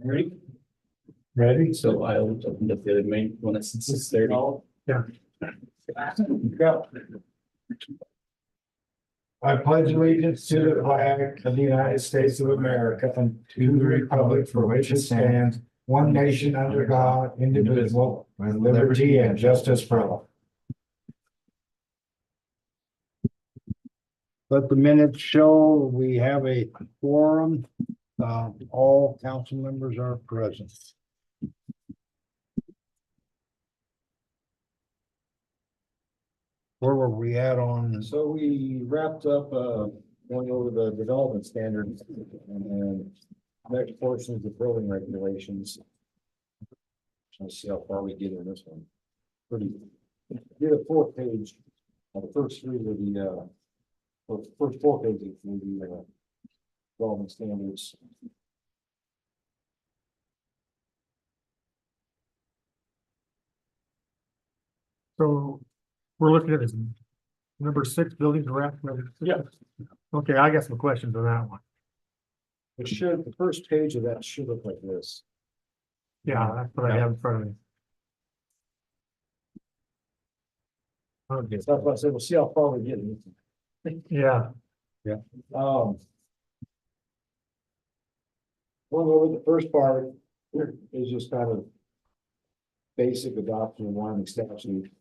Ready? Ready? So I'll open up the main one at 6:30. Yeah. I pledge allegiance to the flag of the United States of America and to the republic for which it stands, one nation under God, indivisible, with liberty and justice for all. Let the minutes show we have a quorum. All council members are present. Where were we at on? So we wrapped up, going over the development standards and next portion is the building regulations. Let's see how far we get in this one. Pretty, get a 4-page, the first three were the, first 4 pages were the, development standards. So we're looking at this number 6 buildings wrapped. Yeah. Okay, I got some questions on that one. It should, the first page of that should look like this. Yeah, that's what I have in front of me. Okay. So that's why I said, we'll see how far we get. Yeah, Going over the first part is just kind of basic adoption of Wyoming statute.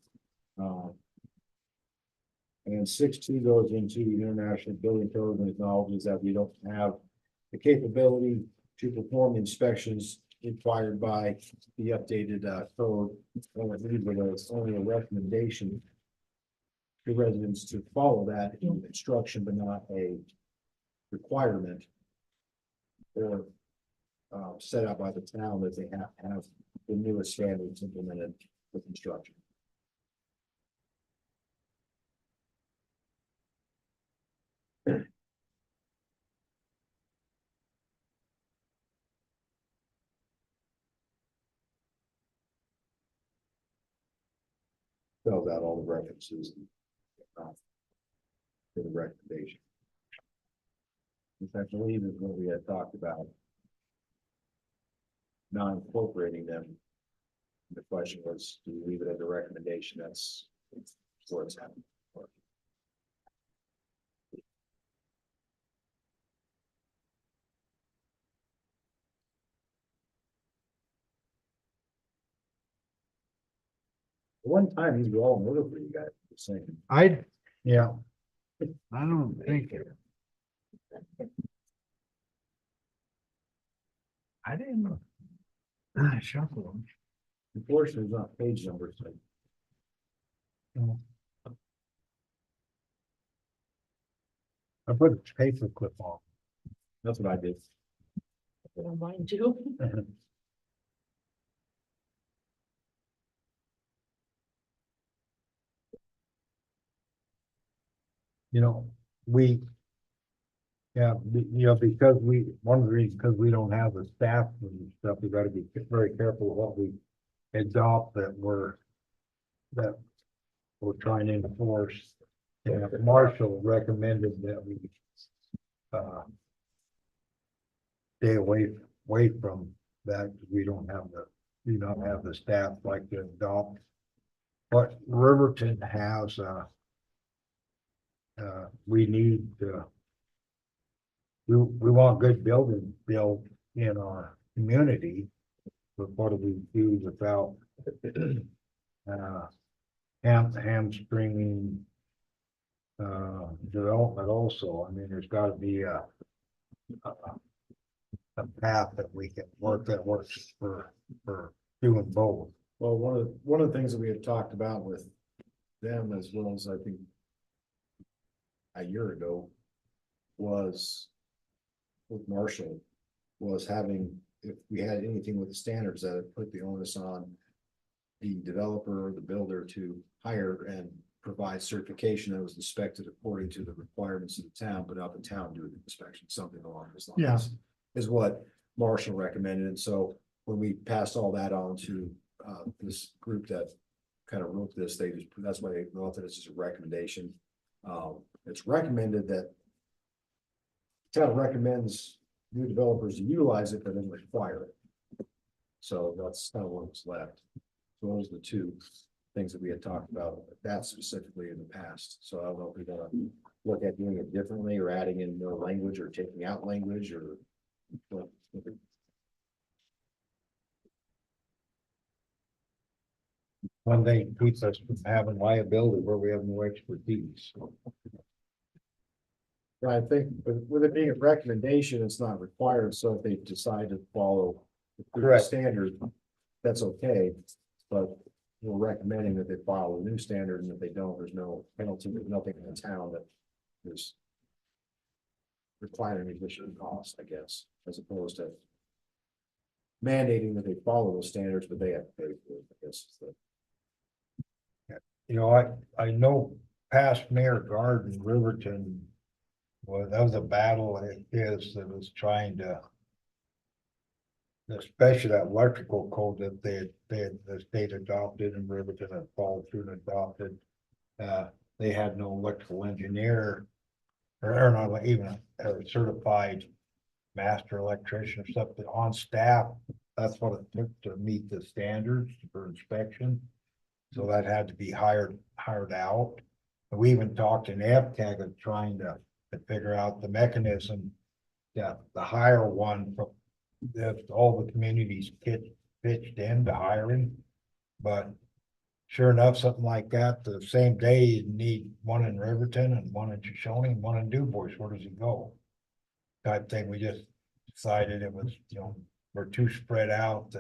And 6.2 goes into the international building code and acknowledges that we don't have the capability to perform inspections required by the updated code. Or it's only a recommendation to residents to follow that in instruction, but not a requirement or set out by the town that they have to have the newest standards implemented with construction. Spells out all the references to the recommendation. Which I believe is what we had talked about. Not incorporating them. The question was, do we leave it as a recommendation? That's where it's at. One time these were all in order for you guys, the same. Yeah. I don't think. I didn't know. I shuffled them. Unfortunately, it's not page numbers. I put a paper clip on. That's what I did. Mine too. You know, yeah, because one of the reasons, because we don't have the staff and stuff, we gotta be very careful what we adopt that we're trying to enforce. Yeah, Marshall recommended that we stay away from that, because we don't have the staff like to adopt. But Riverton has we need we want good buildings built in our community, but what do we do without hamstringing development also? I mean, there's got to be a path that we can work that works for doing both. Well, one of the things that we had talked about with them, as well as I think a year ago, was with Marshall, was having, if we had anything with the standards, that it put the onus on the developer or the builder to hire and provide certification that was inspected according to the requirements of the town, but up in town do the inspection, something along those lines. Yeah. Is what Marshall recommended. And so when we passed all that on to this group that kind of wrote this, that's why they wrote it as a recommendation. It's recommended that town recommends new developers to utilize it, but then require it. So that's kind of what's left. So those are the two things that we had talked about, that specifically in the past. So I don't know if we're gonna look at doing it differently or adding in more language or taking out language or what. One thing keeps us from having liability where we have no expertise. But I think with it being a recommendation, it's not required, so if they decide to follow the Correct. standard, that's okay. But we're recommending that they follow the new standard, and if they don't, there's no penalty, there's nothing in the town that is requiring additional cost, I guess, as opposed to mandating that they follow those standards, but they have to pay for it, I guess. is the- You know, I know past Mayor Garden, Riverton. Well, that was a battle it is that was trying to. Especially that electrical code that the state adopted and Riverton had followed through and adopted. They had no electrical engineer. Or not even a certified master electrician or something on staff. That's what it took to meet the standards for inspection. So that had to be hired out. And we even talked in FTAG of trying to figure out the mechanism. That the hire one from all the communities pitched in to hiring. But sure enough, something like that, the same day you need one in Riverton and one in Shoshoni and one in DuBois. Where does it go? Type thing. We just decided it was, we're too spread out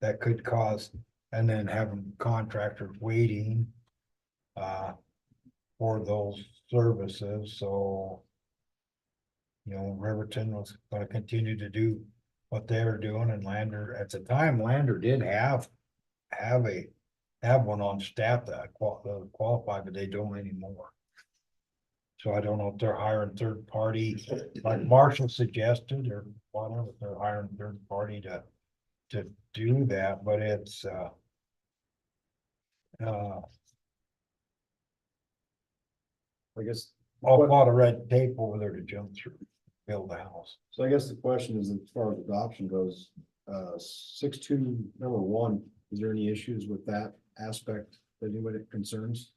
that could cause, and then having contractors waiting for those services. So, Riverton was going to continue to do what they were doing, and Lander at the time, Lander did have one on staff that qualified, but they don't anymore. So I don't know if they're hiring third party, like Marshall suggested, or whatever, if they're hiring third party to do that, but it's I guess. a lot of red tape over there to jump through, build a house. So I guess the question is, as far as adoption goes, 6.2 (1), is there any issues with that aspect that anybody concerns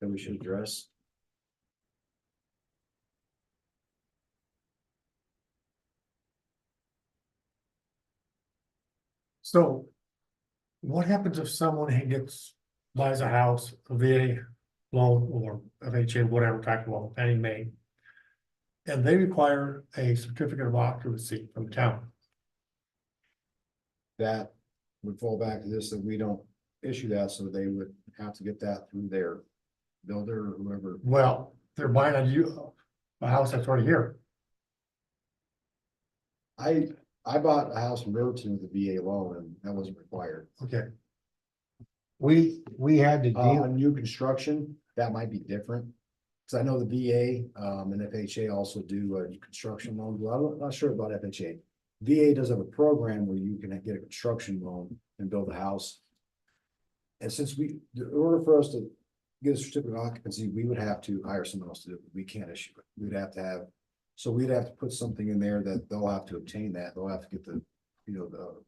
that we should address? So what happens if someone buys a house, a VA loan or FHA, whatever type of loan, Fannie Mae, and they require a certificate of occupancy from the town? That would fall back to this, that we don't issue that, so they would have to get that through their builder or whoever. Well, they're buying a house that's already here. I bought a house in Riverton with a VA loan, and that wasn't required. Okay, We had to deal. On new construction, that might be different. Cause I know the VA, and FHA also do construction loans. Well, I'm not sure about FHA. VA does have a program where you can get a construction loan and build a house. And since in order for us to get a certificate of occupancy, we would have to hire someone else to do it. We can't issue it. We'd have to put something in there that they'll have to obtain that. They'll have to get the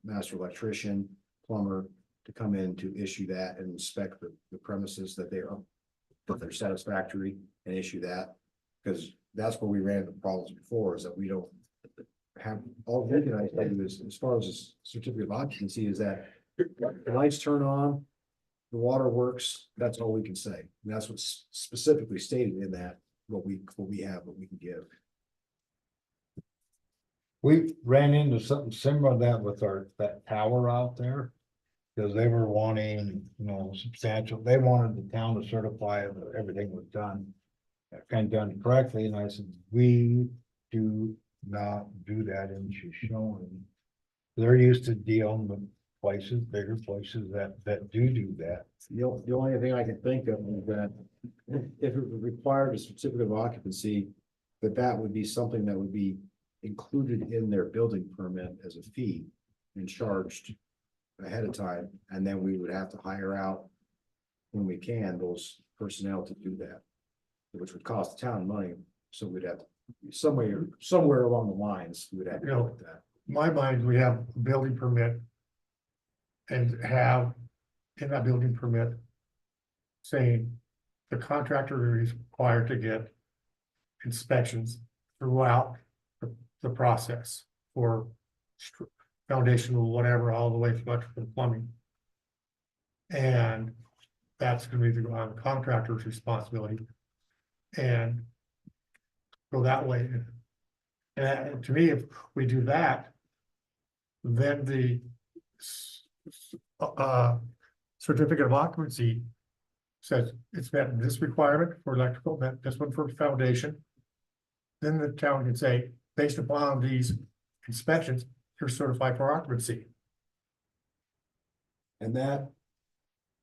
master electrician, plumber to come in to issue that and inspect the premises that they're satisfactory and issue that. Because that's where we ran into problems before, is that we don't have, all we can do is, as far as this certificate of occupancy, is that the lights turn on, the water works, that's all we can say. And that's what's specifically stated in that, what we have, what we can give. We ran into something similar to that with that tower out there. Because they were wanting, substantial, they wanted the town to certify that everything was done. Kind of done correctly, and I said, we do not do that in Shoshone. They're used to dealing with places, bigger places that do that. The only thing I can think of is that if it required a certificate of occupancy, that would be something that would be included in their building permit as a fee and charged ahead of time, and then we would have to hire out when we can those personnel to do that, which would cost the town money. So we'd have to somewhere along the lines, we would have to You know, look at that. my mind, we have a building permit. And have in that building permit. Saying the contractor is required to get. Inspections throughout the process for. Foundational, whatever, all the way to electrical and plumbing. And that's gonna be on the contractor's responsibility. And. Go that way. And to me, if we do that. Then the. Certificate of occupancy. Says it's met this requirement for electrical, met this one for foundation. Then the town can say, based upon these inspections, you're certified for occupancy. And that,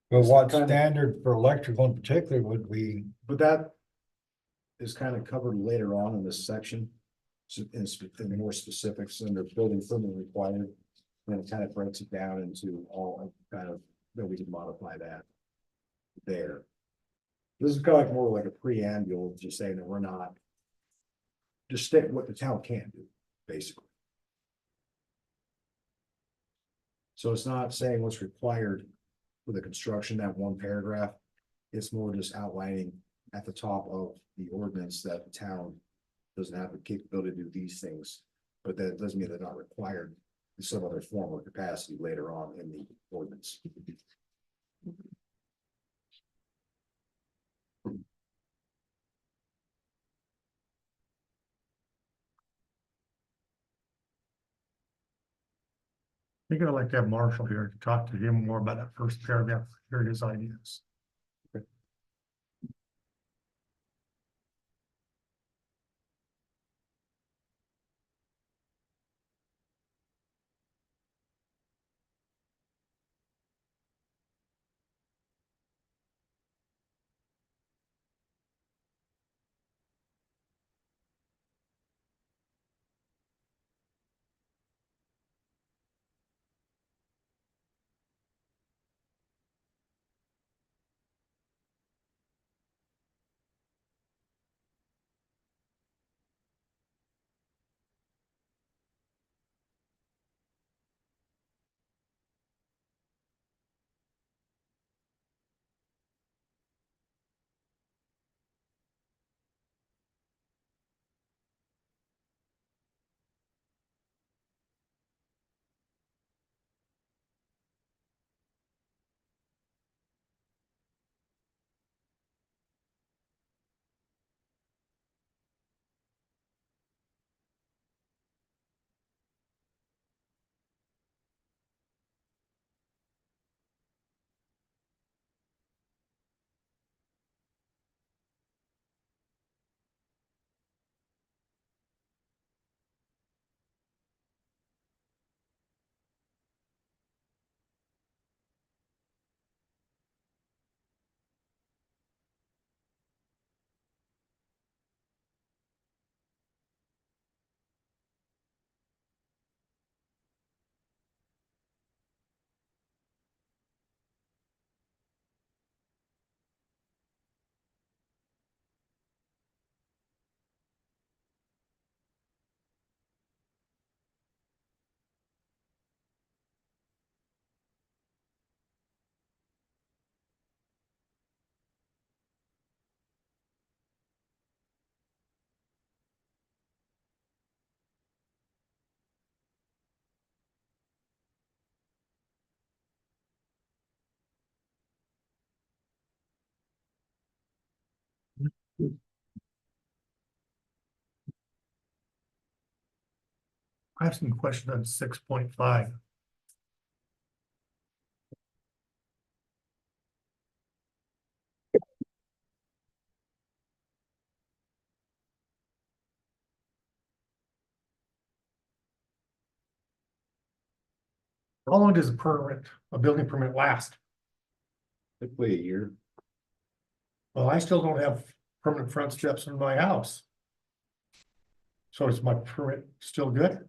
But what Kind of- standard for electrical in particular would we? but that. Is kind of covered later on in this section. So in more specifics under building permit required. And it kind of breaks it down into all kind of, that we can modify that. There. This is kind of like more like a preamble, just saying that we're not. Just stick what the town can do, basically. So it's not saying what's required for the construction, that one paragraph. It's more just outlining at the top of the ordinance that the town doesn't have the capability to do these things. But that doesn't mean they're not required in some other form or capacity later on in the ordinance. I think I'd like to have Marshall here to talk to him more about that first paragraph, hear his ideas. I have some questions on 6.5. How long does a building permit last? Typically a year. Well, I still don't have permanent front steps in my house. So is my permit still good?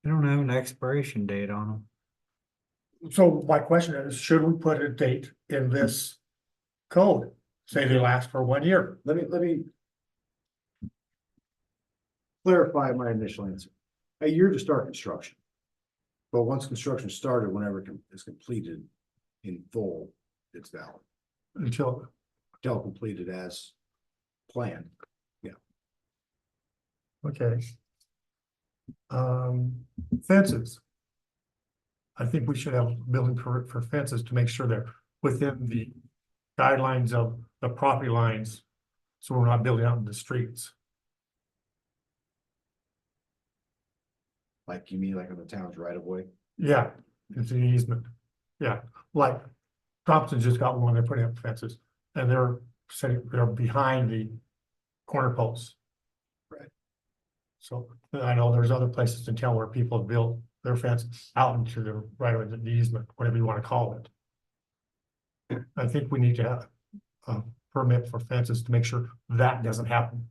I don't have an expiration date on them. So my question is, should we put a date in this code? Say they last for 1 year. Let me clarify my initial answer. A year to start construction. But once construction started, whenever it's completed in full, it's valid. until, Until completed as planned. okay. Fences. I think we should have a building permit for fences to make sure they're within the guidelines of the property lines. So we're not building out in the streets. Like you mean like on the town's right of way? Yeah, it's an easement. Yeah, like Thompson just got one, they're putting up fences and they're setting, they're behind the corner posts. Right. So I know there's other places in town where people have built their fence out into the right of the easement, whatever you want to call it. I think we need to have a permit for fences to make sure that doesn't happen,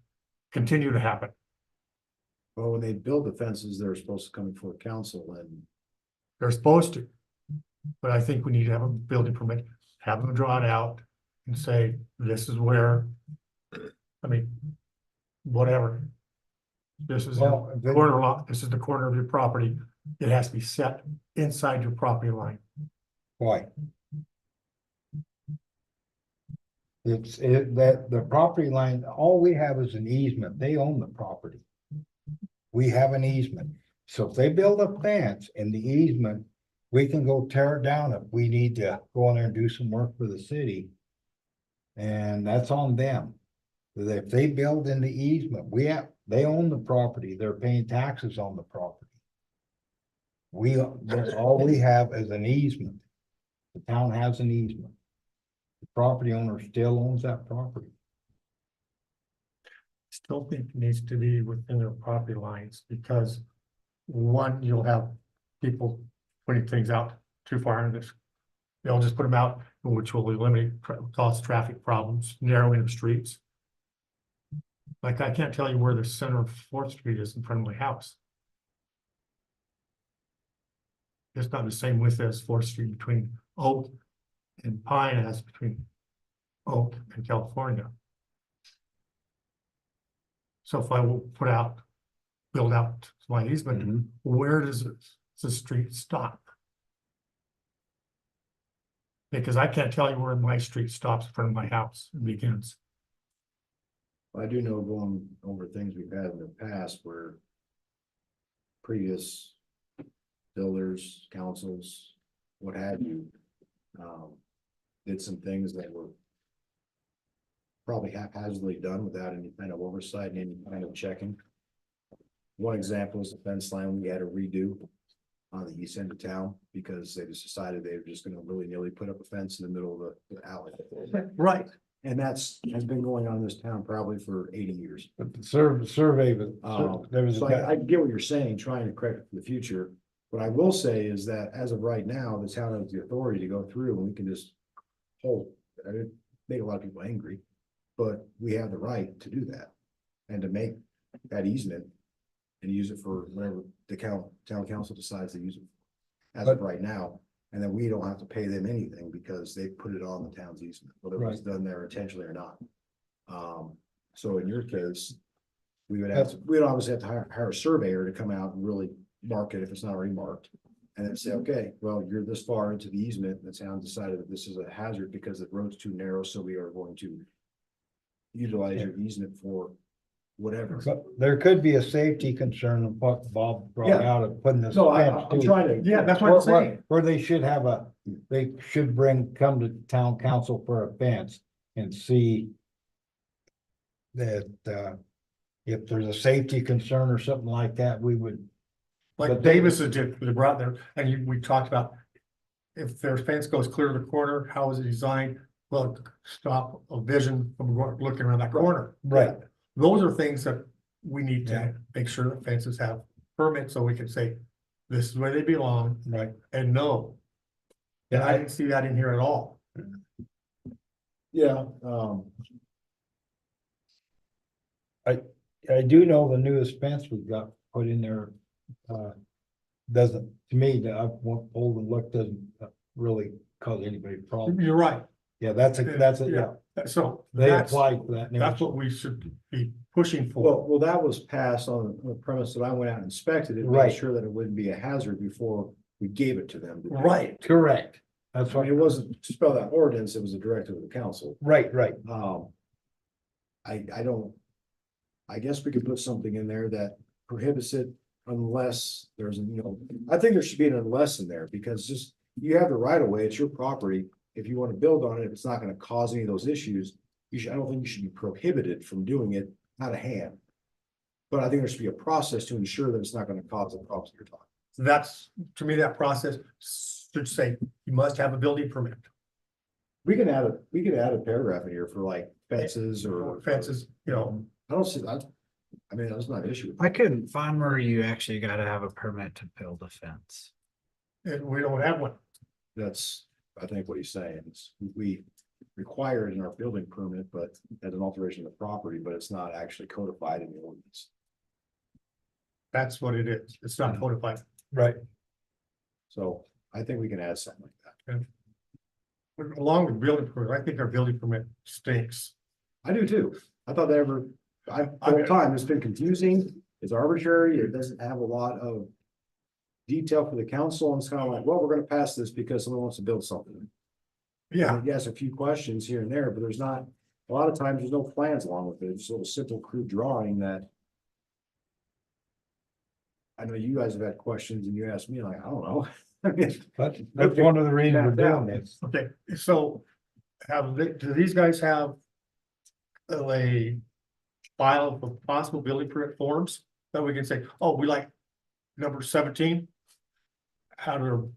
continue to happen. Well, when they build the fences, they're supposed to come before council and They're supposed to. But I think we need to have a building permit, have them draw it out and say, this is where. I mean, whatever. This is the Well, then- corner lot, this is the corner of your property. It has to be set inside your property line. Why? That the property line, all we have is an easement. They own the property. We have an easement. So if they build a fence in the easement, we can go tear it down if we need to go in there and do some work for the city. And that's on them. If they build in the easement, they own the property. They're paying taxes on the property. All we have is an easement. The town has an easement. The property owner still owns that property. Still think it needs to be within their property lines because one, you'll have people putting things out too far into this. They'll just put them out, which will eliminate, cause traffic problems, narrowing of streets. Like I can't tell you where the center of 4th Street is in front of my house. It's not the same width as 4th Street between Oak and Pine as between Oak and California. So if I will build out my easement, where does the street stop? Because I can't tell you where my street stops in front of my house and begins. I do know going over things we've had in the past where previous builders, councils, what have you, did some things that were probably haphazardly done without any kind of oversight and any kind of checking. One example is the fence line we had to redo on the east end of town because they just decided they were just gonna willy-nilly put up a fence in the middle of the alley. Right. And has been going on in this town probably for 80 years. But the survey, there was So a I get what you're saying, trying to correct it for the future. What I will say is that as of right now, the town has the authority to go through and we can just hold, make a lot of people angry. But we have the right to do that and to make that easement and use it for whatever the town council decides to use it as of right now. And then we don't have to pay them anything because they put it on the town's easement, whether it was done there intentionally or not. So in your case, we'd obviously have to hire a surveyor to come out and really mark it if it's not already marked. And then say, okay, well, you're this far into the easement, the town decided that this is a hazard because the road's too narrow, so we are going to utilize your easement for whatever. But there could be a safety concern of what Bob brought Yeah. out of putting this. So fence I'm too. trying to. Yeah, that's what I'm saying. Where they should have they should come to town council for a fence and see that, if there's a safety concern or something like that, we would. Like But they- Davis is just brought there, and we talked about. If their fence goes clear to the corner, how is it designed? Well, stop a vision from looking around that corner. Right. Those are things that we need Yeah. to make sure that fences have permits, so we can say, this is where they belong, Right. and no. And I didn't see that in here at all. Yeah, I do know the newest fence we've got put in there, doesn't, to me, I've pulled and looked, doesn't really cause anybody a problem. You're right, Yeah, that's Yeah. So They that's, apply for that. now. that's what we should be pushing for. Well, that was passed on the premise that I went out and inspected it, Right. made sure that it wouldn't be a hazard before we gave it to them. Right, Correct. That's I mean, it wasn't spelled out ordinance, it was a directive of the council. right, right. I don't. I guess we could put something in there that prohibits it unless there's, I think there should be an unless in there, because just, you have the right of way, it's your property. If you want to build on it, if it's not gonna cause any of those issues, I don't think you should be prohibited from doing it out of hand. But I think there should be a process to ensure that it's not gonna cause the problems you're talking. so that's, to me, that process should say, you must have a building permit. We could add a paragraph in here for like fences or. Fences, I don't see that. I mean, that's not an issue. I couldn't find where you actually gotta have a permit to build a fence. and we don't have one. That's, I think what he's saying is we require it in our building permit, but as an alteration of the property, but it's not actually codified in the ordinance. That's what it is. It's not codified. Right. So I think we can add something like that. Along with building permit, I think our building permit stinks. I do too. I thought the whole time, it's been confusing, it's arbitrary, it doesn't have a lot of detail for the council, and it's kind of like, well, we're gonna pass this because someone wants to build something. Yeah, Yes, a few questions here and there, but there's not, a lot of times, there's no plans along with it, it's a little simple crude drawing that. I know you guys have had questions and you asked me, like, I don't know. I mean, That's one of the reasons we're doing this. okay, so do these guys have a file of possible building permit forms that we can say, oh, we like number 17? How to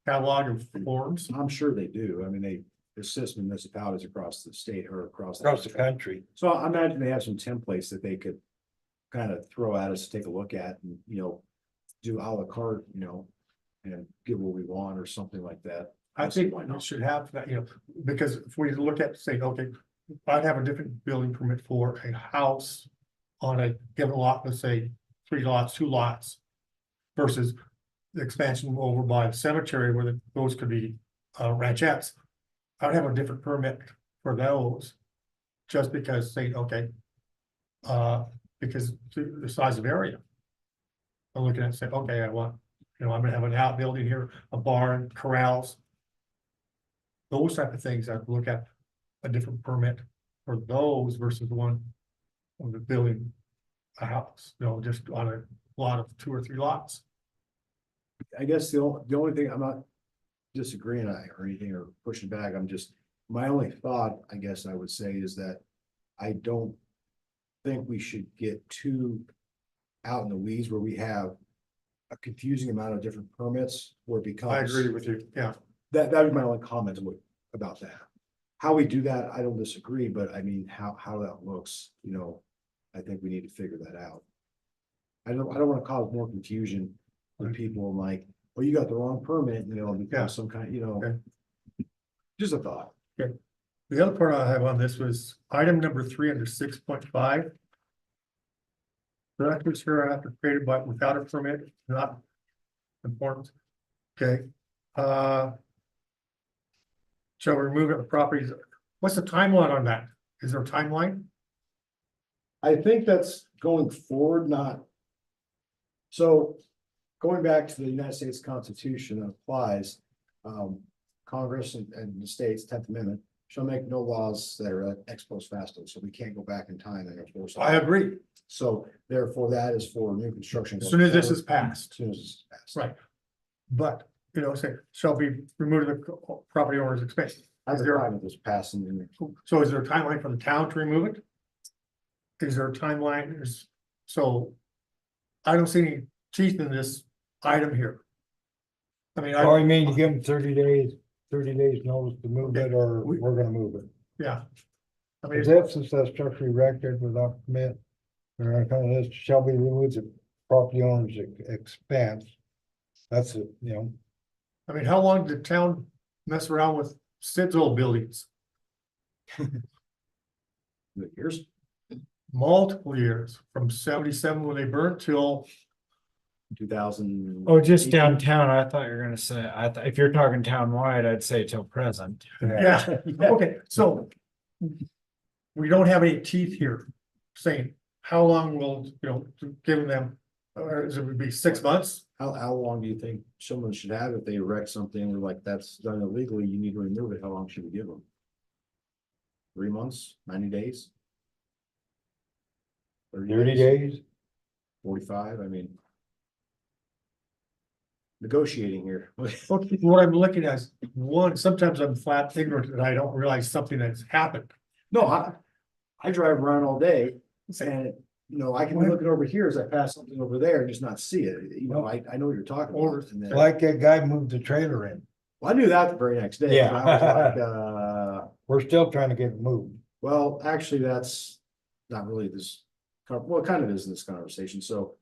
catalog of forms? I'm sure they do. I mean, they assist municipalities across the state or across. Across the country. So I imagine they have some templates that they could kind of throw at us to take a look at and, do à la carte, and give what we want or something like that. I think Why we not? should have that, because if we look at, say, okay, I'd have a different building permit for a house on a given lot, let's say 3 lots, 2 lots. Versus the expansion over by the cemetery where those could be ranchettes. I would have a different permit for those. Just because, say, okay. Because the size of area. I'm looking at, say, okay, I want, I'm gonna have an outbuilding here, a barn, corrals. Those type of things, I would look at a different permit for those versus the one of the building a house, just on a lot of 2 or 3 lots. I guess the only thing, I'm not disagreeing or anything or pushing back, my only thought, I guess I would say, is that I don't think we should get too out in the weeds where we have a confusing amount of different permits where it becomes. I agree with you, yeah. That would be my only comment about that. How we do that, I don't disagree, but I mean, how that looks, I think we need to figure that out. I don't want to cause more confusion for people like, well, you got the wrong permit, because some kind, Okay. just a thought. The other part I have on this was item number 3 under 6.5. Structures hereafter created by without a permit, not conformed. Okay. Shall remove it properties. What's the timeline on that? Is there a timeline? I think that's going forward, not. So going back to the United States Constitution that applies, Congress and the states, 10th Amendment, shall make no laws that are ex post facto, so we can't go back in time and enforce. I agree. So therefore, that is for new construction. As soon as this is passed, As soon as this is passed. right. But, say, shall be removed at the property owner's expense. As the time of this passing in there. So is there a timeline for the town to remove it? Is there a timeline? So I don't see any teeth in this item here. I mean, Or you mean you give them 30 days notice to move it, or we're gonna move it? yeah. I mean, If it says structure erected without permit, or kind of this shall be removed at property owner's expense. That's it, I mean, how long did town mess around with Sid's old buildings? Years. Multiple years, from 77 when they burnt till 2000. Oh, just downtown, I thought you were gonna say, if you're talking townwide, I'd say till present. Yeah, okay, so. We don't have any teeth here saying how long will, giving them, or is it would be 6 months? How long do you think someone should have if they erect something or like that's done illegally, you need to remove it, how long should we give them? 3 months, 90 days? 30 days? 45, I mean. Negotiating here. Okay, what I'm looking at is, one, sometimes I'm flat ignorant and I don't realize something that's happened. No, I drive around all day and, I can be looking over here as I pass something over there and just not see it. I know what you're talking about. And then- Like that guy moved the trailer in. Well, I knew that the very next day. 'Cause I was like, We're still trying to get it moved. well, actually, that's not really this, well, it kind of is in this conversation, so.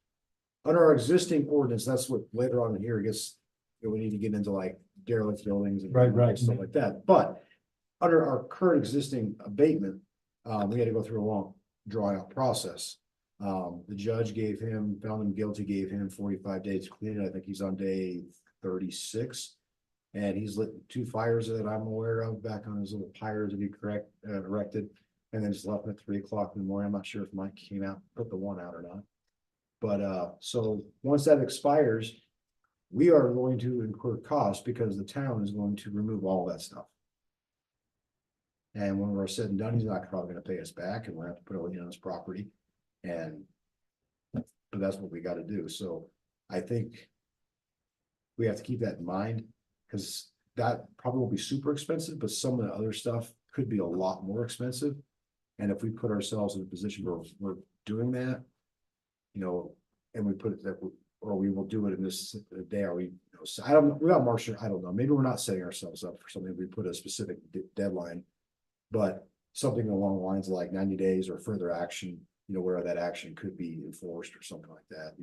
Under our existing ordinance, that's what later on in here, I guess, we need to get into like derelict buildings and. Right. Stuff like that, but under our current existing abatement, we had to go through a long drawn out process. The judge found him guilty, gave him 45 days to clean it. I think he's on day 36. And he's lit 2 fires that I'm aware of back on his little pyre to be erected. And then just left them at 3 o'clock in the morning. I'm not sure if Mike came out, put the one out or not. But, so once that expires, we are going to incur costs because the town is going to remove all that stuff. And when we're said and done, he's not probably gonna pay us back and we're gonna have to put a lien on his property. And but that's what we gotta do. So I think we have to keep that in mind, because that probably will be super expensive, but some of the other stuff could be a lot more expensive. And if we put ourselves in a position where we're doing that, and we put it that, or we will do it in this day, are we, so I don't know, without Marcia, I don't know, maybe we're not setting ourselves up for something, we put a specific deadline. But something along the lines of like 90 days or further action, where that action could be enforced or something like that,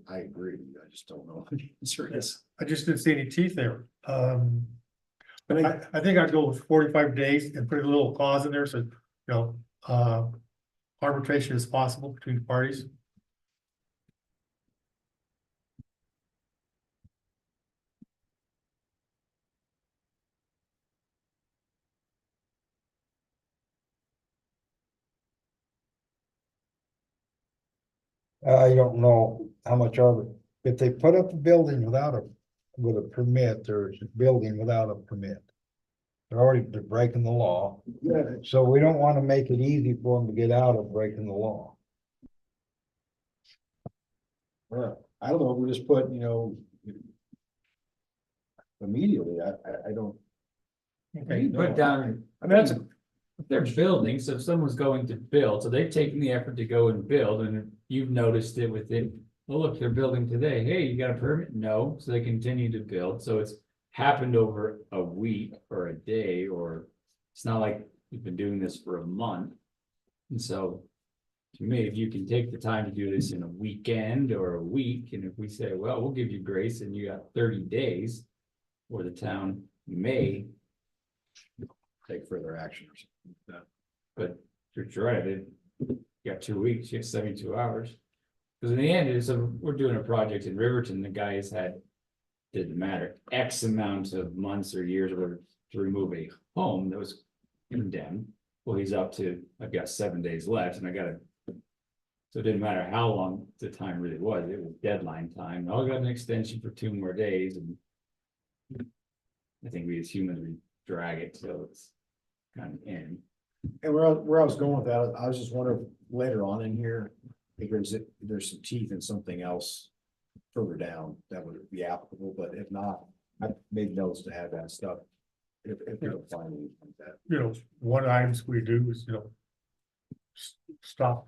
I agree, I just don't know what the answer is. I just didn't see any teeth there. I think, I think I'd go with 45 days and put a little clause in there, so, arbitration is possible between the parties. I don't know how much if they put up a building with a permit, there's a building without a permit. They're breaking the law, yeah, so we don't want to make it easy for them to get out of breaking the law. I don't know, if we just put, immediately, I don't. You put down, I mean, that's a, if they're building, so if someone's going to build, so they've taken the effort to go and build, and you've noticed it within. Oh, look, they're building today. Hey, you got a permit? No, so they continue to build, so it's happened over a week or a day, or it's not like you've been doing this for a month. And so, to me, if you can take the time to do this in a weekend or a week, and if we say, well, we'll give you grace and you got 30 days, or the town may take further action or something like that. But you're right, you got 2 weeks, you have 72 hours. Because in the end, we're doing a project in Riverton, the guys didn't matter, X amount of months or years or to remove a home that was condemned. Well, he's up to, I've got 7 days left and so it didn't matter how long the time really was, it was deadline time. I got an extension for 2 more days, and I think we as humans, we drag it till it's kind of in. And where I was going with that, I was just wondering later on in here, if there's some teeth in something else further down that would be applicable, but if not, I've made notes to have that stuff. If we don't find anything like that. One items we do is, stop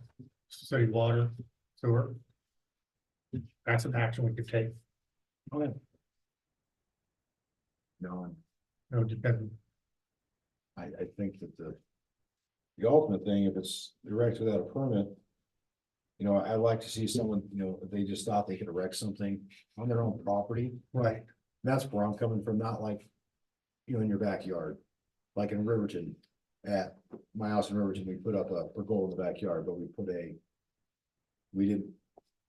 city water, sewer. That's an action we could take, Okay. No, depending. I think that the ultimate thing, if it's erect without a permit, I'd like to see someone, if they just thought they could erect something on their own property. Right. That's where I'm coming from, not like, in your backyard, like in Riverton, at my house in Riverton, we put up a pergola in the backyard, but we didn't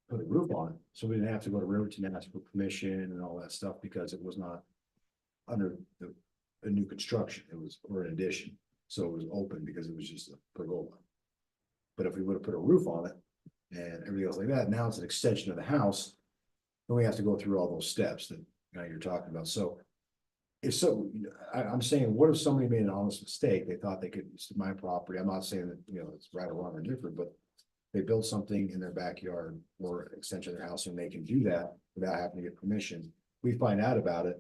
put a roof on it, so we didn't have to go to Riverton and ask for permission and all that stuff, because it was not under a new construction, it was, or an addition, so it was open because it was just a pergola. But if we would have put a roof on it and everything else like that, now it's an extension of the house, then we have to go through all those steps that now you're talking about, so. If so, I'm saying, what if somebody made an honest mistake, they thought they could, it's my property, I'm not saying that, you know, it's right or wrong or different, but. They build something in their backyard or extension of their house, and they can do that without having to get permission, we find out about it.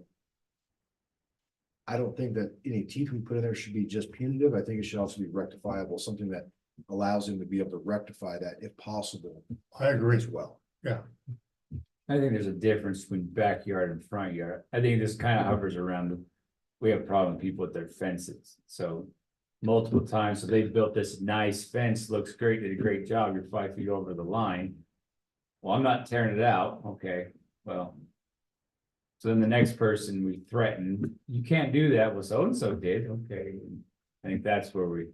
I don't think that any teeth we put in there should be just punitive, I think it should also be rectifiable, something that allows them to be able to rectify that if possible. I agree. As well. Yeah, I think there's a difference between backyard and front yard. I think this kind of hovers around. We have a problem with people with their fences, so. Multiple times, so they built this nice fence, looks great, did a great job, you're 5 feet over the line. Well, I'm not tearing it out, okay, well. So then the next person we threaten, you can't do that, well, so and so did, okay, I think that's where we.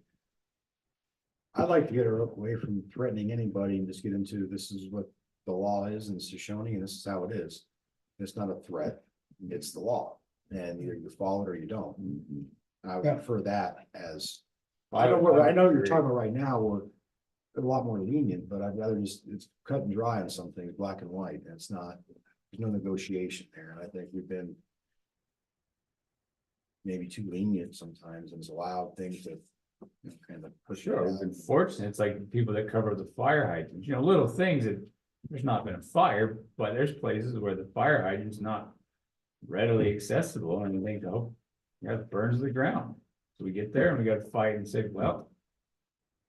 I'd like to get her away from threatening anybody and just get into, this is what the law is in Shoshoni, and this is how it is. It's not a threat, it's the law, and either you follow it or you don't. I would Yeah. prefer that as, I know you're talking about right now, we're a lot more lenient, but I'd rather just, it's cut and dry on some things, black and white, and it's not, there's no negotiation there, and I think we've been maybe too lenient sometimes, and it's allowed things to kind of push. Sure, we've been fortunate, it's like people that cover the fire hydrants, you know, little things that, there's not been a fire, but there's places where the fire hydrant's not readily accessible, and you think, oh, yeah, it burns to the ground. So we get there and we gotta fight and say, well,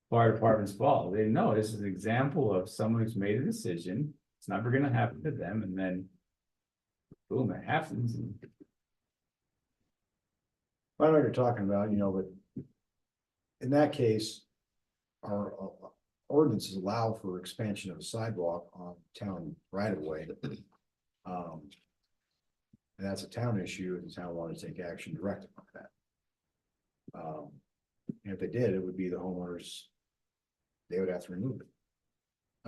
fire department's fault, they didn't know, this is an example of someone who's made a decision, it's never gonna happen to them, and then boom, it happens. I know what you're talking about, you know, but in that case, our ordinances allow for expansion of a sidewalk on town right of way. And that's a town issue, and the town wanted to take action to rectify that. And if they did, it would be the homeowners, they would have to remove it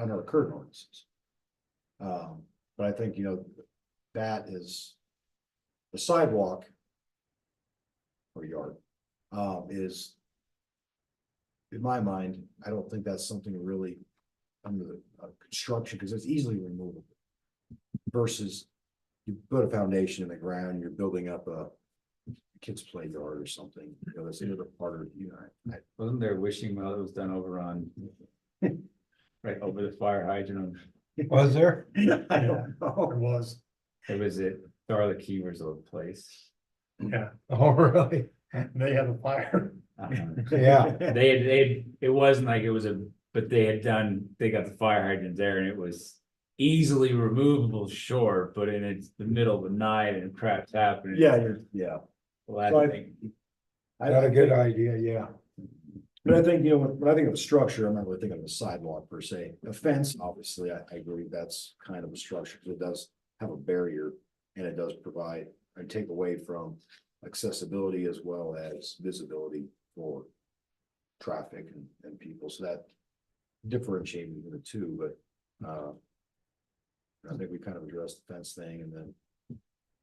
under our current ordinances. But I think, you know, that is the sidewalk or yard, is, in my mind, I don't think that's something really under the construction, because it's easily removable versus you put a foundation in the ground, you're building up a kid's play yard or something, you know, that's the other part of, you know, Wasn't there wishing well, it was done over on. Right over the fire hydrant, Was there? I don't know. it was, it was at Darla Keever's old place. yeah, Oh, really? they had a fire. Yeah. It wasn't like it was but they got the fire hydrant there and it was easily removable, sure, but it's the middle of the night and crap's happening. Yeah. Well, So I I- think, Not a good idea, yeah. But I think, you know, when I think of a structure, I'm not really thinking of a sidewalk per se. A fence, obviously, I agree, that's kind of a structure, because it does have a barrier. And it does provide and take away from accessibility as well as visibility for traffic and people, so that differentiating between the two, but I think we kind of addressed the fence thing, and then,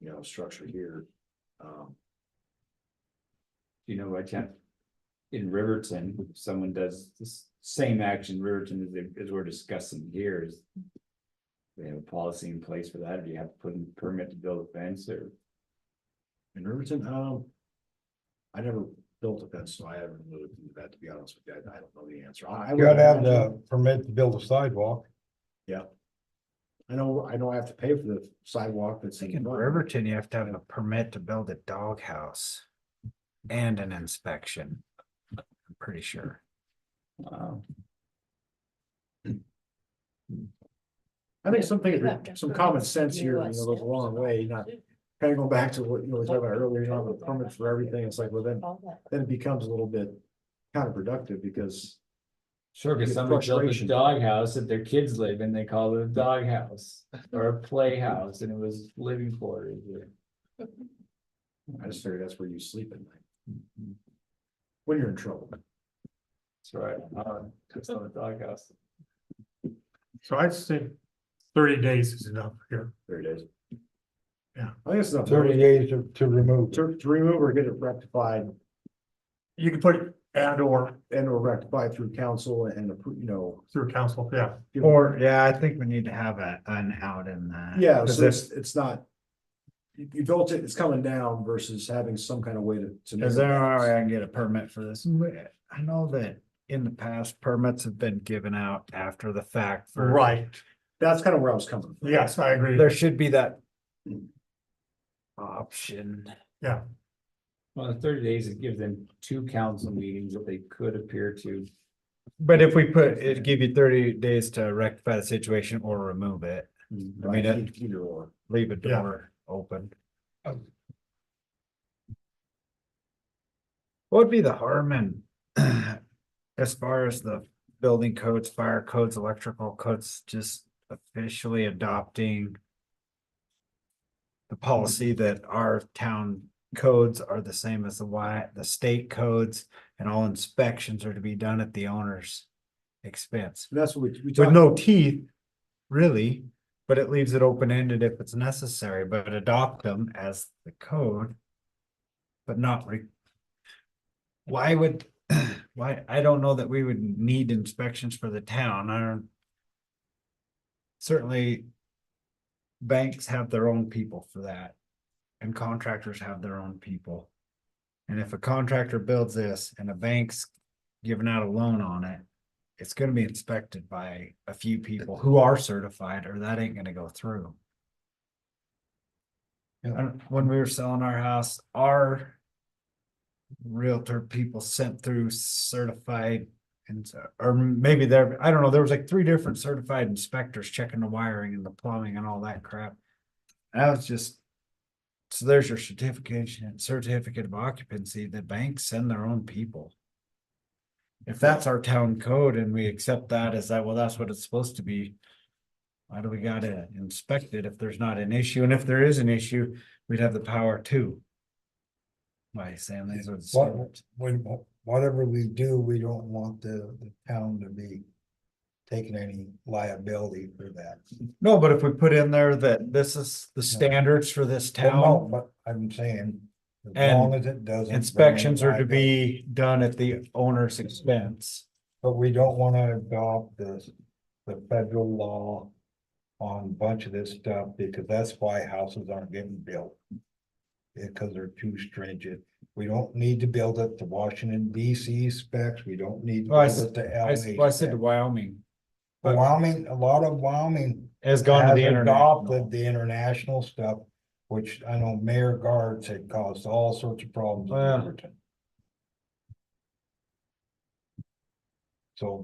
you know, structure here. you know, I can't. In Riverton, if someone does this same action in Riverton as we're discussing here is. They have a policy in place for that, do you have to put in a permit to build a fence or? In Riverton, I never built a fence, so I haven't looked into that, to be honest with you. I don't know the answer. I You would gotta have imagine- the permit to build a sidewalk. Yeah. I know I have to pay for the sidewalk that's I think in in front. Riverton, you have to have a permit to build a doghouse and an inspection. I'm pretty sure. I think something, You have to some put common in sense here, you know, US goes a stamps long and way, all not that, too. kind of going back to what, you know, we talked about earlier, you don't have a permit for everything. It's like, well, then All that. it becomes a little bit counterproductive, because Sure, because Get somebody built a frustration. doghouse that their kids live in, they call it a doghouse or a playhouse, and it was living quarters. I just figured that's where you sleep at night when you're in trouble. That's right, it's on the doghouse. So I'd say, 30 days is enough here. 30 days. Yeah. I think it's enough. 30 days to remove. To remove or get it rectified You can put and or and or rectified through council and, through council, yeah. Or, yeah, I think we need to have an out in that. Yeah, 'Cause so if- it's not. You built it, it's coming down versus having some kind of way to. Is there a way I can get a permit for this? I know that in the past, permits have been given out after the fact for. Right, That's kind of where I was coming from. yes, I agree. There should be that option. Yeah, Well, the 30 days, it gives them 2 council meetings that they could appear to. But if we put, it'd give you 30 days to rectify the situation or remove it, Right, mean, either or. leave a Yeah. door open. What would be the harm in, as far as the building codes, fire codes, electrical codes, just officially adopting the policy that our town codes are the same as the state codes, and all inspections are to be done at the owner's expense. And that's what we With talked. no teeth, really, but it leaves it open-ended if it's necessary, but adopt them as the code. But not why would, why, I don't know that we would need inspections for the town, I don't. Certainly. Banks have their own people for that. And contractors have their own people. And if a contractor builds this and a bank's giving out a loan on it. It's gonna be inspected by a few people who are certified, or that ain't gonna go through. When we were selling our house, our realtor people sent through certified. And, or maybe there, I don't know, there was like 3 different certified inspectors checking the wiring and the plumbing and all that crap. That was just. So there's your certificate of occupancy, the banks send their own people. If that's our town code and we accept that as that, well, that's what it's supposed to be. Why do we gotta inspect it if there's not an issue? And if there is an issue, we'd have the power to. By saying these are the standards. Whatever we do, we don't want the town to be taking any liability for that. No, but if we put in there that this is the standards for this Well, no, town, but I'm saying, as And long as it doesn't. bring inspections are to liability. be done at the owner's expense. But we don't wanna adopt the federal law on a bunch of this stuff, because that's why houses aren't getting built. Because they're too stringent. We don't need to build it to Washington DC specs, we don't need to Well, I build it to LA. I said to specs. Wyoming But Wyoming, a lot of Wyoming has gone to has the adopted international. the international stuff, which I know Mayor Guards had caused all sorts of problems in Well. Riverton. So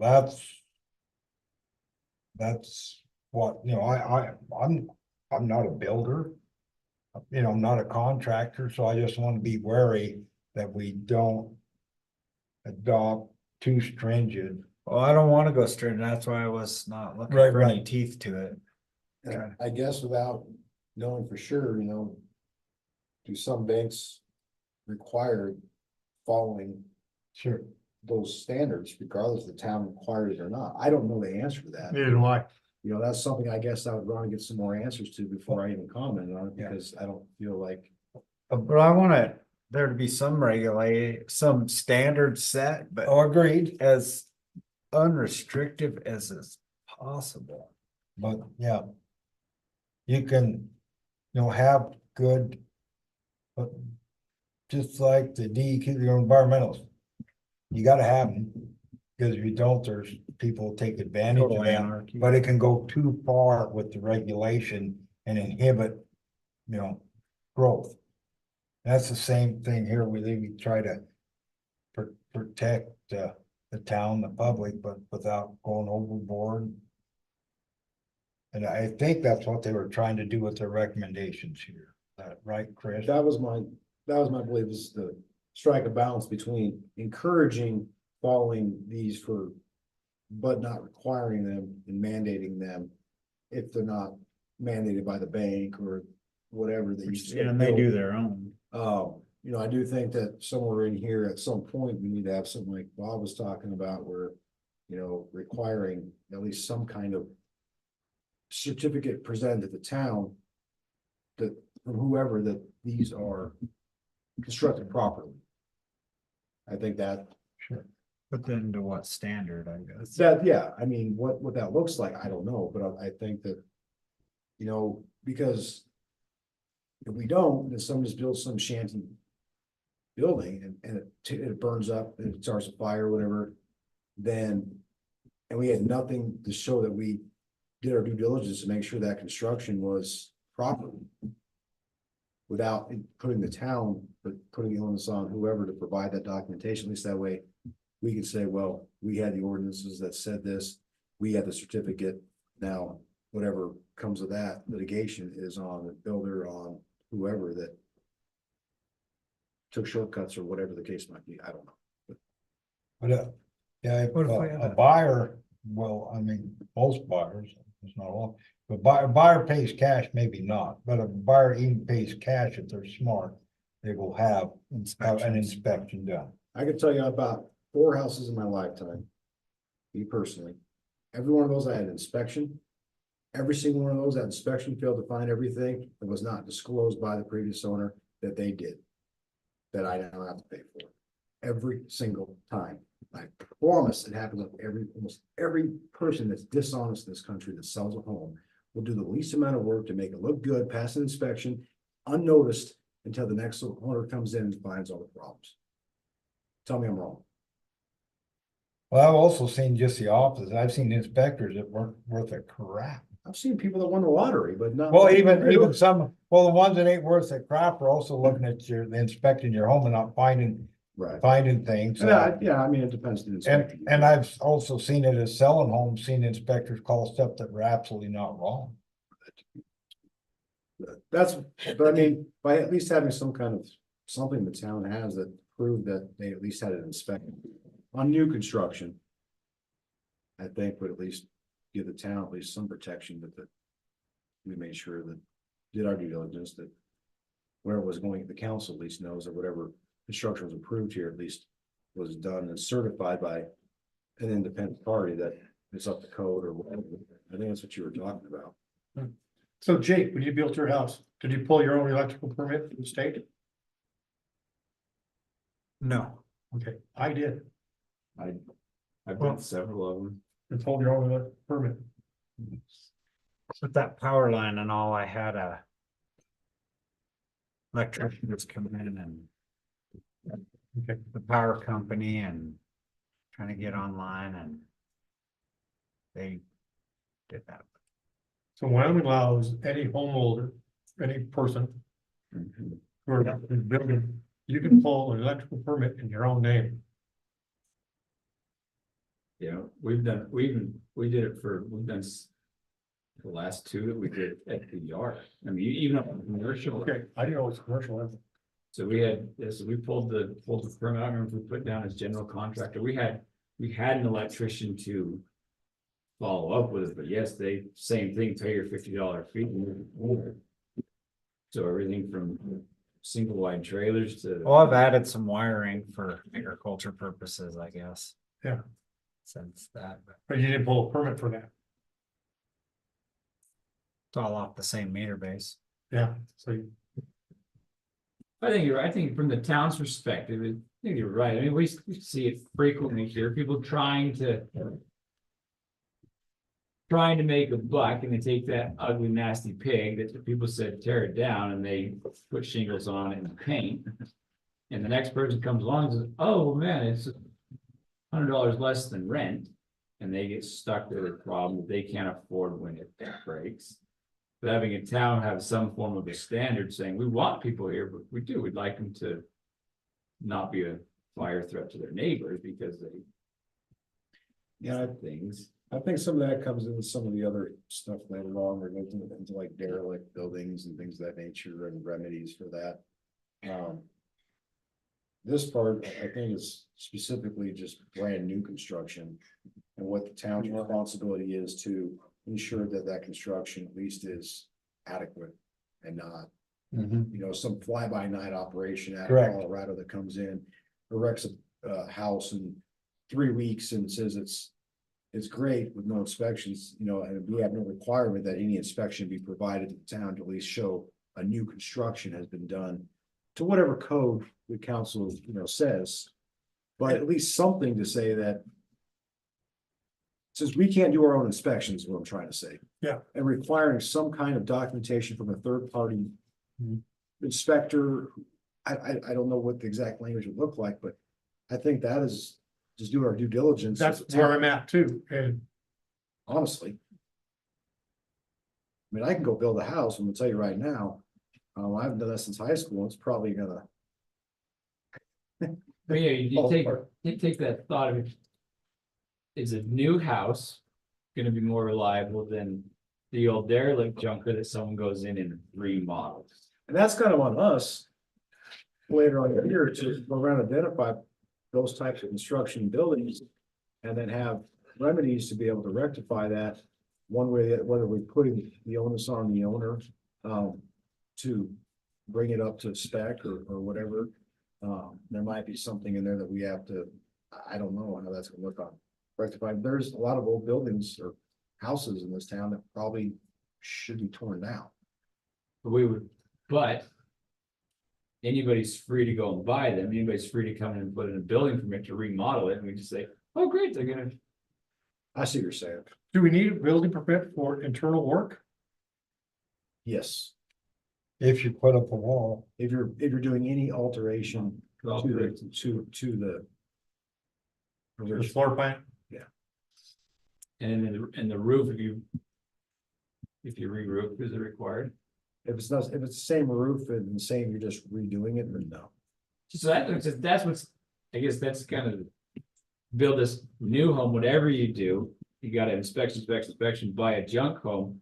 that's what, I'm not a builder. I'm not a contractor, so I just want to be wary that we don't adopt too stringent. Well, I don't wanna go straight, that's why I was not looking Right, for any right. teeth to it. And I guess without knowing for sure, do some banks require following Sure. those standards regardless if the town requires it or not? I don't know the answer to that. neither do I. That's something I guess I would want to get some more answers to before I even comment on it, Yeah. because I don't feel like. But I want there to be some standard set, but Oh, agreed, as unrestricted as is possible. but yeah. You can, have good. But just like the DEQ, your environmentals. You gotta have them, because if you don't, there's people take advantage of Total them, anarchy. but it can go too far with the regulation and inhibit. Growth. That's the same thing here, we try to. Protect the town, the public, but without going overboard. And I think that's what they were trying to do with their recommendations here, that right, Chris? That was my belief, is to strike a balance between encouraging following these but not requiring them and mandating them if they're not mandated by the bank or whatever that you. And they do their own. I do think that somewhere in here, at some point, we need to have something like Bob was talking about where, requiring at least some kind of certificate presented to the town that, from whoever, that these are constructed properly. I think that, But then to what standard, I guess? yeah, I mean, what that looks like, I don't know, but I think that, you know, because if we don't, then someone just builds some shanty building and it burns up and it starts a fire or whatever, then, and we had nothing to show that we did our due diligence to make sure that construction was proper. Without putting the town, but putting the onus on whoever to provide that documentation, at least that way we can say, well, we had the ordinances that said this, we had the certificate. Now, whatever comes of that litigation is on the builder, on whoever that took shortcuts or whatever the case might be. I don't know. But, yeah, if What if we had a a- buyer, well, I mean, most buyers, it's not all, but buyer pays cash, maybe not, but a buyer even pays cash if they're smart. They will have an inspection done. I could tell you about 4 houses in my lifetime. Me personally, every one of those I had an inspection. Every single one of those, that inspection failed to find everything that was not disclosed by the previous owner that they did. That I now have to pay for. Every single time. I promise it happens with almost every person that's dishonest in this country that sells a home. Will do the least amount of work to make it look good, pass an inspection, unnoticed until the next owner comes in and finds all the problems. Tell me I'm wrong. Well, I've also seen just the opposite. I've seen inspectors that weren't worth a crap. I've seen people that won the lottery, but not. Well, even some, well, the ones that ain't worth a crap are also looking at inspecting your home and not finding Right. things. Yeah, I mean, it depends. on the inspector. And I've also seen it as selling homes, seen inspectors call stuff that were absolutely not wrong. That's, but I mean, by at least having some kind of, something the town has that proved that they at least had it inspected on new construction. I think would at least give the town at least some protection that we made sure that did our due diligence, that where it was going, the council at least knows that whatever construction was approved here at least was done and certified by an independent party that is up to code or whatever. I think that's what you were talking about. So Jake, when you built your house, did you pull your own electrical permit from the state? No, Okay, I did, I've done several of them. and pulled your own electrical permit. with that power line and all, I had a electrician just come in and Okay, the power company and trying to get online and they did that. so Wyoming allows any homeowner, any person who are building, you can pull an electrical permit in your own name. Yeah, we've done, we did it for, we've done the last 2 that we did at the yard. I mean, even up in commercial. Okay, I didn't know it was commercial. So we had, so we pulled the permit. I remember we put down as general contractor. We had an electrician to follow up with it, but yes, same thing, pay your $50 fee. So everything from single wide trailers to. Well, I've added some wiring for agriculture purposes, I guess. Yeah. Since that, but But you didn't pull a permit for that. it's all off the same meter base. Yeah, so you- I think you're, I think from the town's perspective, I think you're right. I mean, we see it frequently here, people trying to make a buck, and they take that ugly, nasty pig that the people said tear it down, and they put shingles on it and paint. And the next person comes along and says, oh, man, it's $100 less than rent. And they get stuck with a problem that they can't afford when it breaks. But having a town have some form of a standard saying, we want people here, but we'd like them to not be a fire threat to their neighbors because they things. I think some of that comes into some of the other stuff later on, or into like derelict buildings and things of that nature and remedies for that. This part, I think, is specifically just brand new construction. And what the town's responsibility is to ensure that that construction at least is adequate and not, you know, some fly-by-night operation out of Correct. Colorado that comes in, erects a house in 3 weeks and says it's it's great with no inspections, and we have no requirement that any inspection be provided to the town to at least show a new construction has been done to whatever code the council, says. But at least something to say that since we can't do our own inspections, is what I'm trying to say. Yeah. And requiring some kind of documentation from a third party Mhm. inspector. I don't know what the exact language would look like, but I think that is just do our due diligence. That's as a where town, I'm at too, and honestly. I mean, I can go build a house, I'm gonna tell you right now, I haven't done that since high school, it's probably gonna. But yeah, you fall take, apart. you take that thought of it. Is a new house gonna be more reliable than the old derelict junker that someone goes in and remodels? And that's kind of on us. Later on here to go around and identify those types of construction buildings. And then have remedies to be able to rectify that. One way, that whether we're putting the onus on the owner, to bring it up to spec or whatever. There might be something in there that we have to, I don't know how that's gonna look on rectify. There's a lot of old buildings or houses in this town that probably should be torn down. But. Anybody's free to go and buy them, anybody's free to come in and put in a building permit to remodel it, and we just say, oh, great, they're gonna. I see what you're saying. do we need a building permit for internal work? Yes, If you put up a wall. if you're doing any alteration to the. The floor plan? And the roof, if you re-roof, is it required? If it's not, if it's the same roof and the same, you're just redoing it, then no. So that's what's, I guess that's kind of. Build this new home, whatever you do, you gotta inspection, buy a junk home.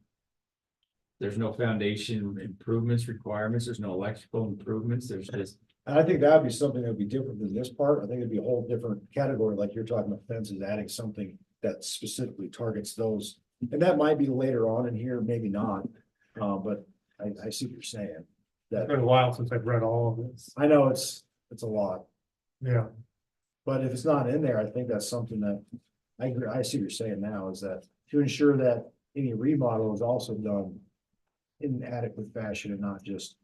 There's no foundation improvements requirements, there's no electrical improvements, there's just, And I think that would be something that would be different than this part. I think it'd be a whole different category, like you're talking about fences, adding something that specifically targets those. And that might be later on in here, maybe not, but I see what you're saying. It's been a while since I've read all of this. I know it's a lot, Yeah, but if it's not in there, I think that's something that I agree, I see what you're saying now is that to ensure that any remodel is also done in an adequate fashion and not just,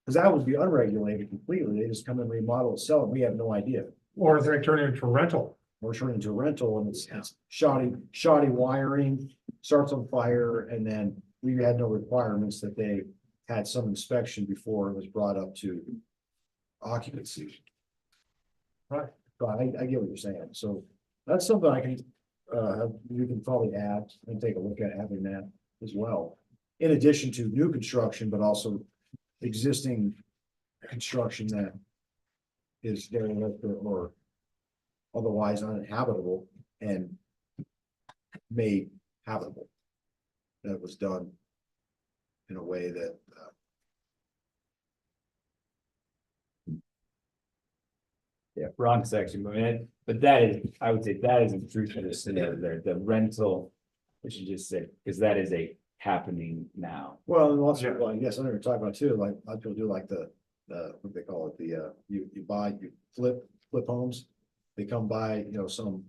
because that would be unregulated completely. They just come and remodel and sell it. We have no idea. or they turn it into rental. Or turn into a rental and it's shoddy wiring, starts on fire, and then we had no requirements that they had some inspection before it was brought up to occupancy. Right. So I get what you're saying. So that's something I can, you can probably add and take a look at having that as well. In addition to new construction, but also existing construction that is derelict or otherwise uninhabitable and made habitable. That was done in a way that, yeah, wrong section, but that is, I would say that is the truth of the scenario there, the rental. We should just say, because that is a happening now. well, and also, well, I guess I never talked about too, like, a lot of people do like the, what they call it, you flip homes. They come by, some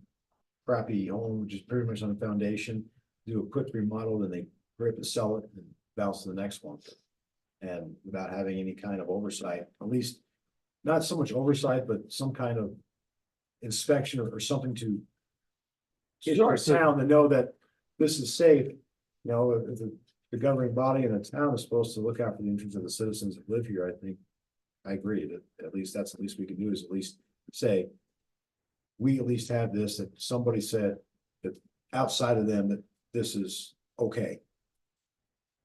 crappy home, which is pretty much on the foundation, do a quick remodel, then they rip and sell it and bounce to the next one. And without having any kind of oversight, at least, not so much oversight, but some kind of inspection or something to get our town to know that this is safe. If the governing body in the town is supposed to look out for the interests of the citizens that live here, I think. I agree that at least that's the least we can do is at least say. We at least have this, that somebody said that outside of them that this is okay.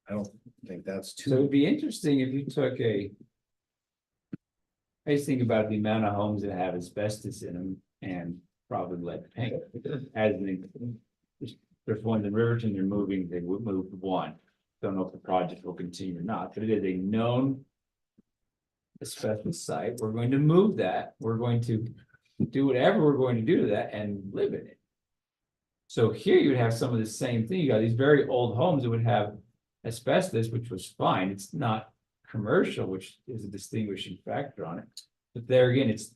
I don't think that's So too, it'd be interesting if you took I just think about the amount of homes that have asbestos in them and probably lead paint. As there's ones in Riverton, they're moving, they would move one. Don't know if the project will continue or not, but it is a known asbestos site. We're going to move that. We're going to do whatever we're going to do to that and live in it. So here you would have some of the same thing. You got these very old homes that would have asbestos, which was fine. It's not commercial, which is a distinguishing factor on it. But there again, it's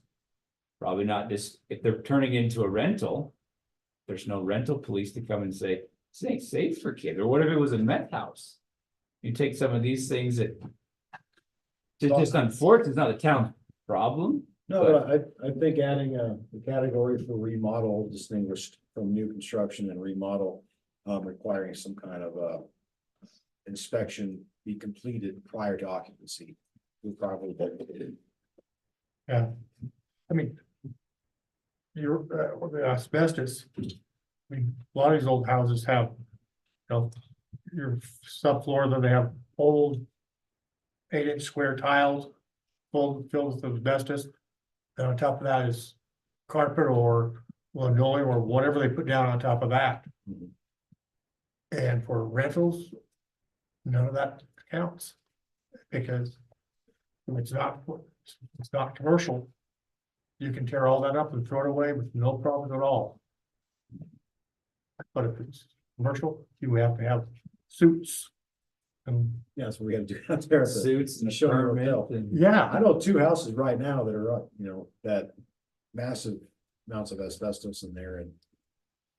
probably not this, if they're turning into a rental, there's no rental police to come and say, this ain't safe for kids, or what if it was a meth house? You take some of these things that. It's just unfortunate, it's not a town problem. No, but I think adding a category for remodel distinguished from new construction and remodel, requiring some kind of inspection be completed prior to occupancy. We probably did. Yeah, I mean. Your, the asbestos, I mean, a lot of these old houses have, you know, your subfloor, then they have old 8-inch square tiles filled with asbestos. And on top of that is carpet or linoleum or whatever they put down on top of that. Mhm. And for rentals, none of that counts. Because it's not commercial. You can tear all that up and throw it away with no problem at all. But if it's commercial, you have to have suits. And Yeah, that's what we gotta do out there. at the- Suits and the Shoshoni permit Hotel. and. yeah, I know 2 houses right now that are up, that massive amounts of asbestos in there and.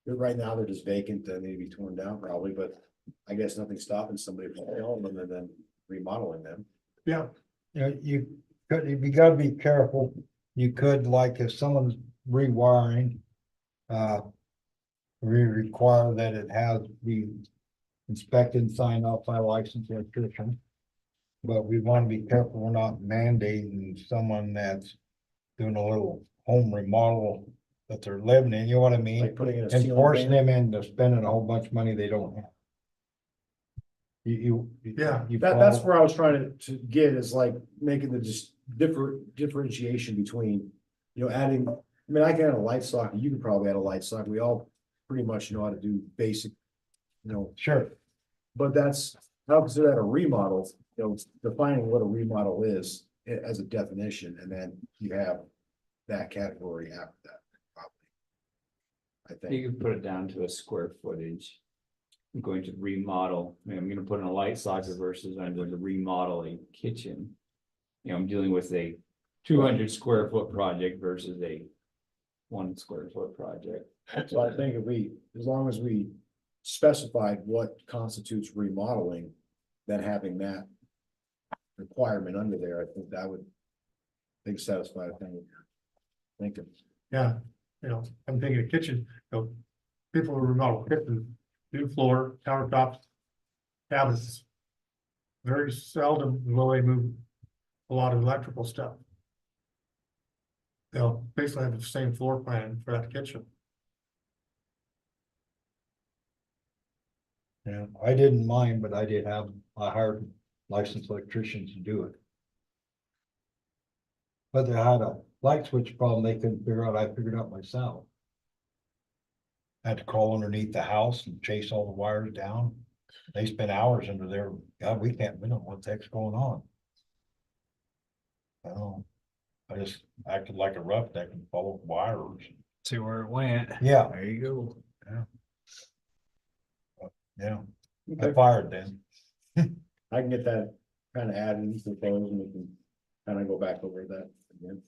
Right now, they're just vacant, they need to be torn down probably, but I guess nothing's stopping somebody from owning them and then remodeling them. yeah, You know, you gotta be careful. You could, like, if someone's rewiring, we require that it has to be inspected and signed off by a licensed electrician. But we wanna be careful, we're not mandating someone that's doing a little home remodel that they're living in, you know what I mean? Like putting in a And ceiling forcing fan. them into spending a whole bunch of money they don't have. Yeah. You That's follow? where I was trying to get is like making the just differentiation between, adding, I mean, I can add a light socket, you can probably add a light socket, we all pretty much know how to do basic, Sure, but that's, how consider that a remodel, defining what a remodel is as a definition, and then you have that category after that, probably. I think. You can put it down to a square footage. I'm going to remodel, I'm gonna put in a light socket versus I'm going to remodel a kitchen. I'm dealing with a 200 square foot project versus a 1 square foot project. So I think as long as we specified what constitutes remodeling, then having that requirement under there, I think that would, satisfy the thing. Thinking. yeah, I'm thinking of kitchen, people who remodel kitchen, new floor, countertops, cabinets. Very seldom will they move a lot of electrical stuff. They'll basically have the same floor plan for that kitchen. yeah, I didn't mind, but I hired licensed electricians to do it. But they had a light switch problem they couldn't figure out, I figured out myself. Had to crawl underneath the house and chase all the wires down. They spent hours under there, God, we don't know what the heck's going on. I just acted like a roughneck and followed wires. See where it went. Yeah, There you go. yeah, I Okay. fired them. I can get that kind of added into the photos and we can kind of go back over that again.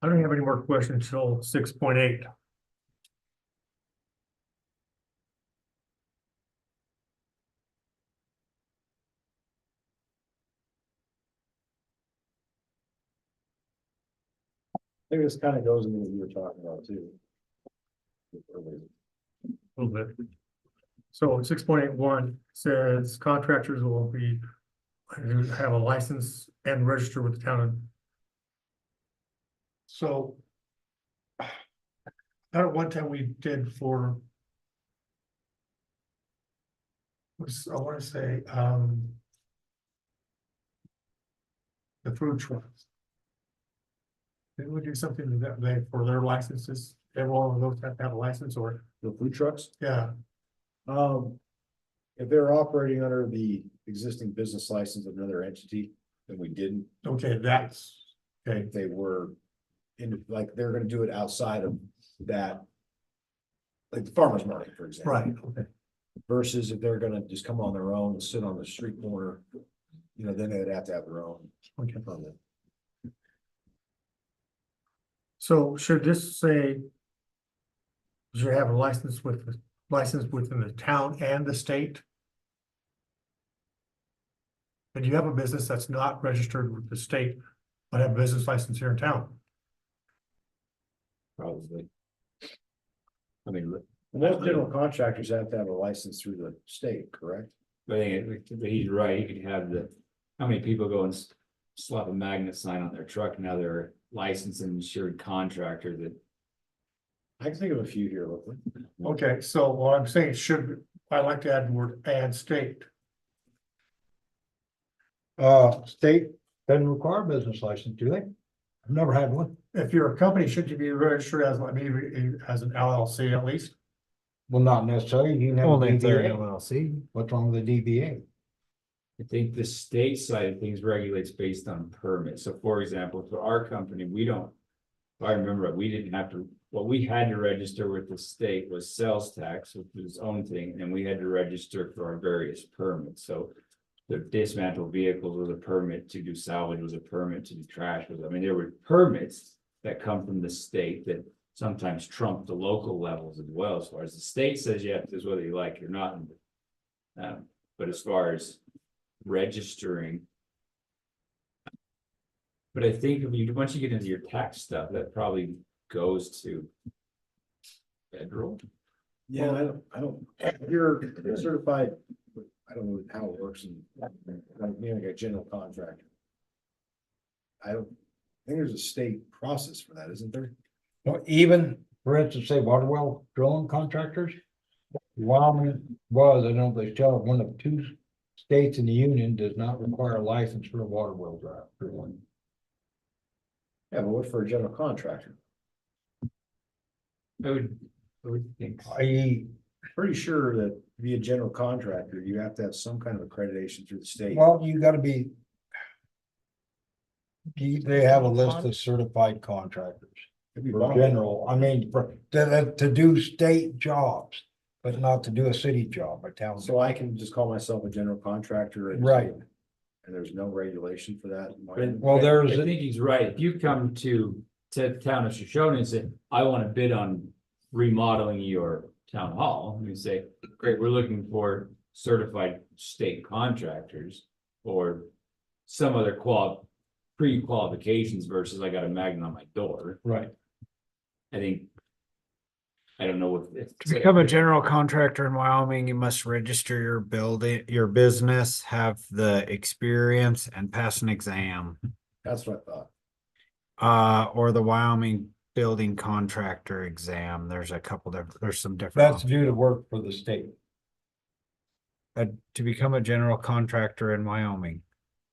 I don't have any more questions till 6.8. I think this kind of goes into what you were talking about too. A little bit. So 6.81 says contractors will have a license and register with the town. So. At one time we did for. I want to say, the food trucks. Didn't we do something that they, for their licenses, every one of those have to have a license or, The food trucks, yeah, If they're operating under the existing business license of another entity, then we didn't. Okay, that's, okay, If they were in, like, they're gonna do it outside of that. Like the farmer's market, for example. right, okay. Versus if they're gonna just come on their own and sit on the street corner, you know, then they'd have to have their own Okay. permit. So should this say? You have a license within the town and the state? And you have a business that's not registered with the state, but have a business license here in town? Probably. I mean, Most general contractors have to have a license through the state, correct? but he's right, he could have how many people go and slap a magnet sign on their truck, now they're a licensed and insured contractor that. I can think of a few here, locally. Okay, so what I'm saying, I like to add the word add state. State doesn't require a business license, do they? I've never had one. If you're a company, should you be registered as, like, maybe as an LLC at least? Well, not necessarily, you can have a Only if they're an DBA. LLC. What's wrong with the DBA? I think the state side of things regulates based on permit. So for example, for our company, we don't. If I remember, we didn't have to, what we had to register with the state was sales tax, which was its own thing, and we had to register for our various permits, so. The dismantled vehicles was a permit, to do salvage was a permit, to do trash was, I mean, there were permits that come from the state that. Sometimes trump the local levels as well, as far as the state says you have to, is whether you like it or not. But as far as registering. But I think if you, once you get into your tax stuff, that probably goes to. Federal. Yeah, I don't, if you're certified, I don't know how it works in, like, being like a general contractor. I think there's a state process for that, isn't there? Well, even, for instance, say water well drilling contractors. Wyoming was, I don't know if they still have one of two states in the union does not require a license for a water well drilling. Yeah, but what for a general contractor? I would think. I.e., Pretty sure that to be a general contractor, you have to have some kind of accreditation through the state. well, you gotta be. They have a list of certified contractors. Could be For bond. general, I mean, to do state jobs, but not to do a city job, a town. So I can just call myself a general contractor and. Right. And there's no regulation for that. Well, there's I think he's right. If you come to town of Shoshoni and say, I want to bid on remodeling your town hall, and you say, great, we're looking for certified state contractors. Or some other pre-qualifications versus I got a magnet on my door. Right. I think. I don't know if. To become a general contractor in Wyoming, you must register your business, have the experience and pass an exam. That's what I thought. Or the Wyoming building contractor exam. There's some different. That's due to work for the state. To become a general contractor in Wyoming.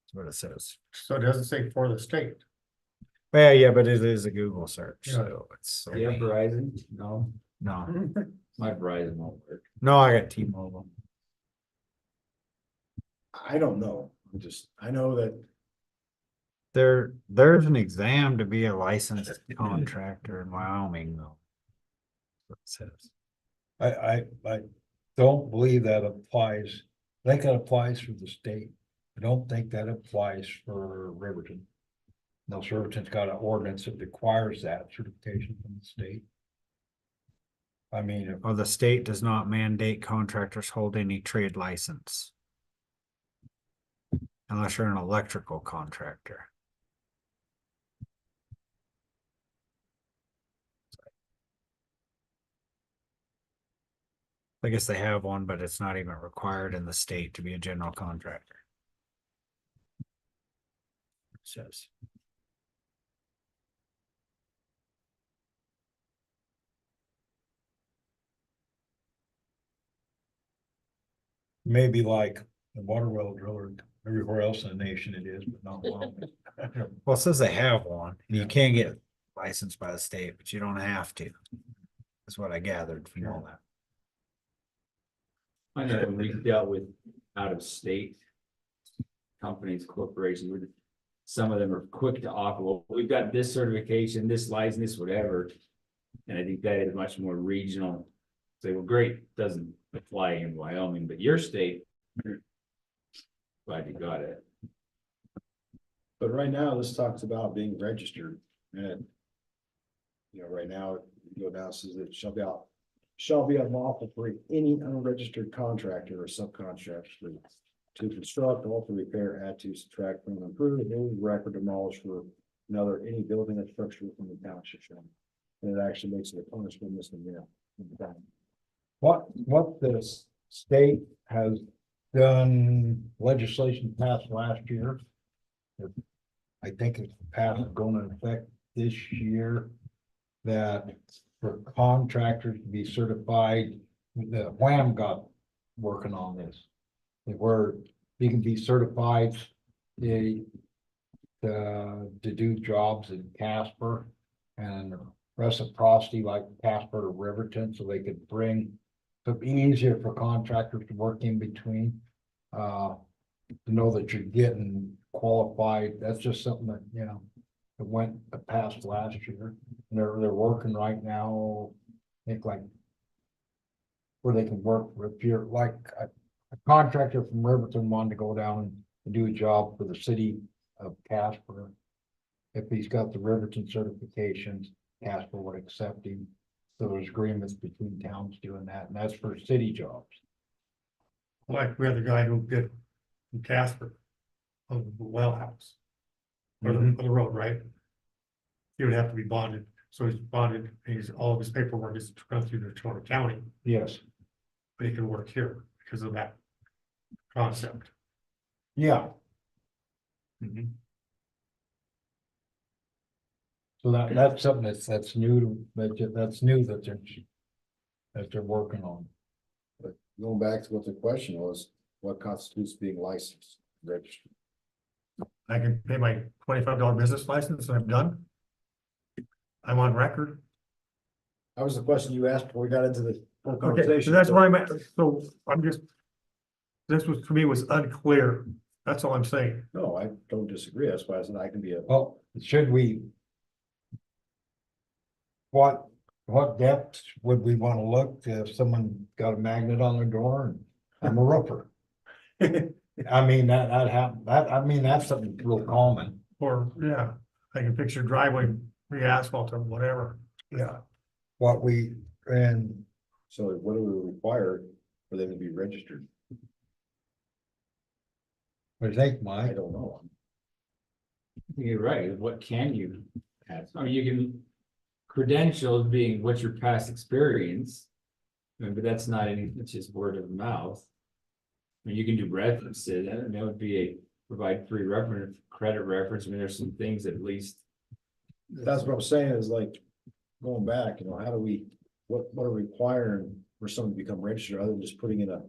That's what it says. So it doesn't say for the state. Yeah, but it is a Google search, Yeah. so it's. Yeah, Verizon, no, No, my Verizon won't work. no, I got T-Mobile. I don't know. I know that There's an exam to be a licensed contractor in Wyoming, though. That's what it says. I don't believe that applies. I think that applies for the state. I don't think that applies for Riverton. No, Riverton's got an ordinance that requires that certification from the state. I mean, if Oh, the state does not mandate contractors hold any trade license. Unless you're an electrical contractor. I guess they have one, but it's not even required in the state to be a general contractor. It says. maybe like the water well driller, everywhere else in the nation it is, but not Wyoming. Well, it says they have one, and you can get licensed by the state, but you don't have to. That's what I gathered from all that. I know when we've dealt with out of state companies, corporations, some of them are quick to offer, well, we've got this certification, this license, this whatever. And I think that is much more regional. Say, well, great, doesn't apply in Wyoming, but your state. Glad you got it. But right now, this talks about being registered and. You know, right now, it go down, says that shall be unlawful for any unregistered contractor or subcontractor to construct, alter, repair, add to, subtract, from, improve, move, wreck, or demolish for another, any building or structure from the township. And it actually makes it a punishment misdemeanor. What this state has done, legislation passed last year. I think it's passed, going into effect this year. That for contractors to be certified, the Wham got working on this. Where you can be certified to do jobs in Casper and reciprocity like Casper to Riverton, so they could bring. So it'd be easier for contractors to work in between. To know that you're getting qualified, that's just something that, you know, it passed last year. And they're working right now, I think like. Where they can work, if you're like a contractor from Riverton wanted to go down and do a job for the city of Casper. If he's got the Riverton certifications, Casper would accept him. So there's agreements between towns doing that, and that's for city jobs. Like we had the guy who did in Casper. On the well house. Or the road, right? He would have to be bonded, so he's bonded, all of his paperwork is run through the Shoshoni County, Yes, but he can work here because of that concept. yeah, so that's something that's new, that's new that they're working on. But going back to what the question was, what constitutes being licensed, registered? I can pay my $25 business license and I'm done. I'm on record. That was the question you asked before we got into the whole Okay, conversation. so that's why I'm at, so I'm just. This was, to me, was unclear. That's all I'm saying. No, I don't disagree. That's why I said I can be a. Well, should we? What depth would we want to look if someone got a magnet on their door and I'm a roofer? I mean, that happened, I mean, that's something real common. Or, yeah, I can fix your driveway, re-asphalt or whatever. Yeah. And So what do we require for them to be registered? what do you think, I Mike? don't know. You're right, what can you have? I mean, you can. Credentials being what's your past experience. I mean, but that's not any, it's just word of mouth. I mean, you can do references, and that would be a provide free reference, credit reference. I mean, there's some things at least. That's what I'm saying is like, going back, you know, how do we, what are we requiring for someone to become registered other than just putting in a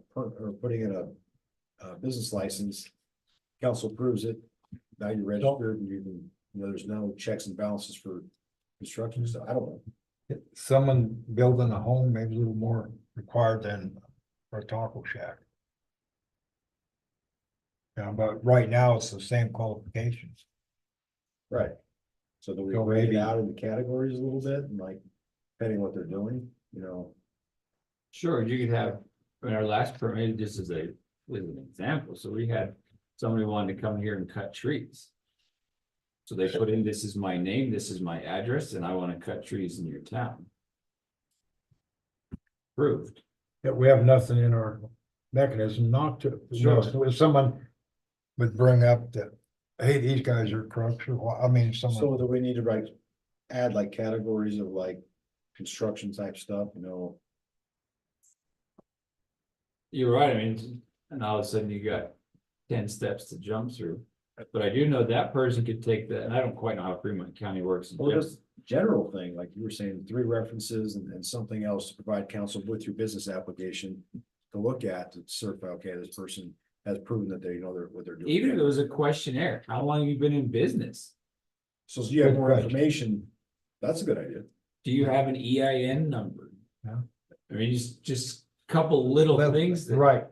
business license? Council approves it, now you're registered and you can, you know, there's no checks and balances for construction, so I don't know. Someone building a home, maybe a little more required than for a taco shack. Yeah, but right now it's the same qualifications. Right. So do we So break it maybe- out into categories a little bit and like, depending what they're doing, you know? Sure, you could have, in our last permit, just as an example, so we had somebody wanted to come here and cut trees. So they put in, this is my name, this is my address, and I want to cut trees in your town. Approved. Yeah, we have nothing in our mechanism not to. Sure. So if someone would bring up that, hey, these guys are crooks, or what, I mean, So someone, do we need to add like categories of like construction type stuff, you know? You're right, I mean, and all of a sudden you got 10 steps to jump through. But I do know that person could take that, and I don't quite know how Fremont County works. in Or general. just general thing, like you were saying, 3 references and something else to provide counsel with your business application to look at to certify, okay, this person has proven that they know what they're doing. Even if it was a questionnaire, how long have you been in business? So you have Good more question. information, that's a good idea. Do you have an EIN number? Yeah. I mean, just couple little Well, things that. Right.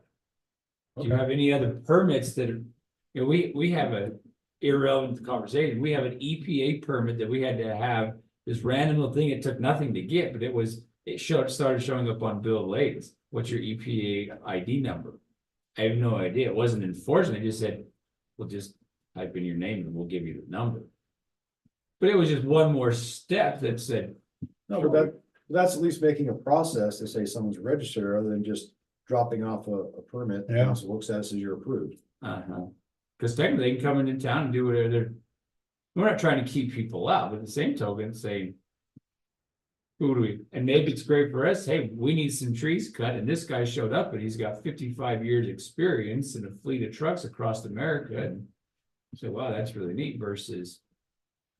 Do you have any other permits that are, you know, we have a irrelevant conversation, we have an EPA permit that we had to have. This random little thing, it took nothing to get, but started showing up on bill of ladings. What's your EPA ID number? I have no idea, it wasn't enforced, they just said, we'll just type in your name and we'll give you the number. But it was just one more step that said, No, but that's at least making a process to say someone's registered rather than just dropping off a permit. The Yeah. council looks at it, says you're approved. Cause technically they can come into town and do whatever they're. We're not trying to keep people out, but at the same token, saying. Who do we, and maybe it's great for us, hey, we need some trees cut, and this guy showed up and he's got 55 years experience in a fleet of trucks across America, and. So, wow, that's really neat versus.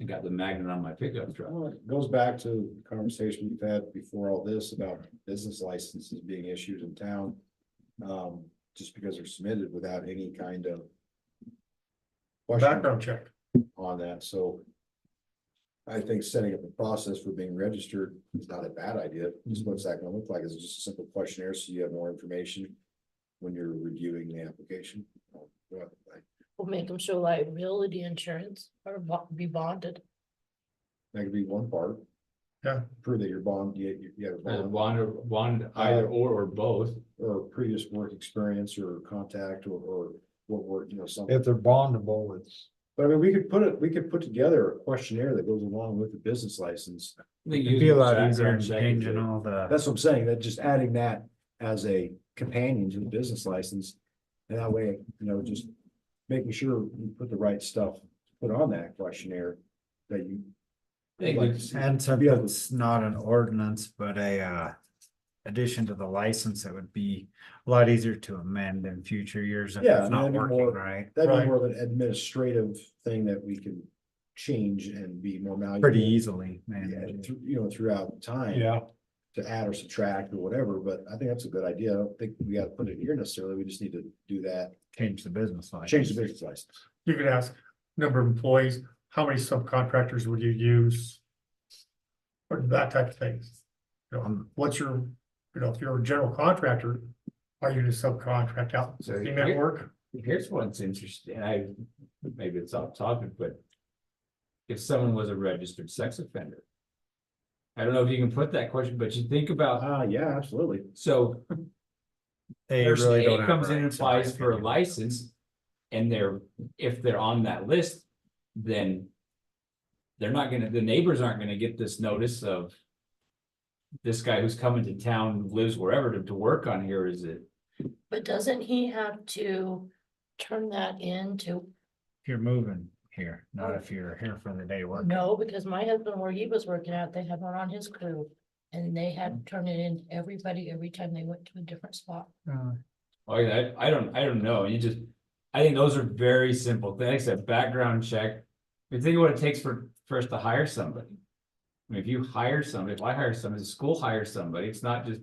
I got the magnet on my pickup truck. Well, it goes back to the conversation we've had before all this about business licenses being issued in town. Just because they're submitted without any kind of. question Background check. on that, so. I think setting up a process for being registered is not a bad idea. Just what's that gonna look like? Is it just a simple questionnaire so you have more information when you're reviewing the application? We'll make them show liability insurance or be bonded. That could be one part. Yeah. Prove that your bond, you have a Bond either or both. or previous work experience or contact or what work, something. If they're bondable, it's. But I mean, we could put together a questionnaire that goes along with the business license. It'd be a lot easier than changing all the. That's what I'm saying, that just adding that as a companion to the business license. And that way, just making sure you put the right stuff, put on that questionnaire that you. Think And since it's not an ordinance, but a addition to the license, it would be a lot easier to amend in future years if Yeah, it's not that'd be working more- right. That'd be Right. more of an administrative thing that we can change and be more malleable. Pretty easily, Yeah, man. throughout time. To add or subtract or whatever, but I think that's a good idea. I don't think we gotta put it here necessarily. We just need to do that. Change the business license. Change the business license. You could ask number of employees, how many subcontractors would you use? Or that type of thing. What's your, if you're a general contractor, are you gonna subcontract out So cement here- work? Here's what's interesting, maybe it's off topic, but. If someone was a registered sex offender. I don't know if you can put that question, but you think about, Yeah, absolutely. so They person really don't A have comes in and rights, in my applies for a opinion. license. And if they're on that list, then. They're not gonna, the neighbors aren't gonna get this notice of. This guy who's coming to town, lives wherever to work on here, is it? But doesn't he have to turn that into, If you're moving here, not if you're here for the day work. no, because my husband, where he was working out, they had one on his crew. And they had to turn it in to everybody every time they went to a different spot. Oh, yeah, I don't know, I think those are very simple things, like I said, background check. I mean, think of what it takes for us to hire somebody. I mean, if you hire somebody, if I hire somebody, the school hires somebody, it's not just.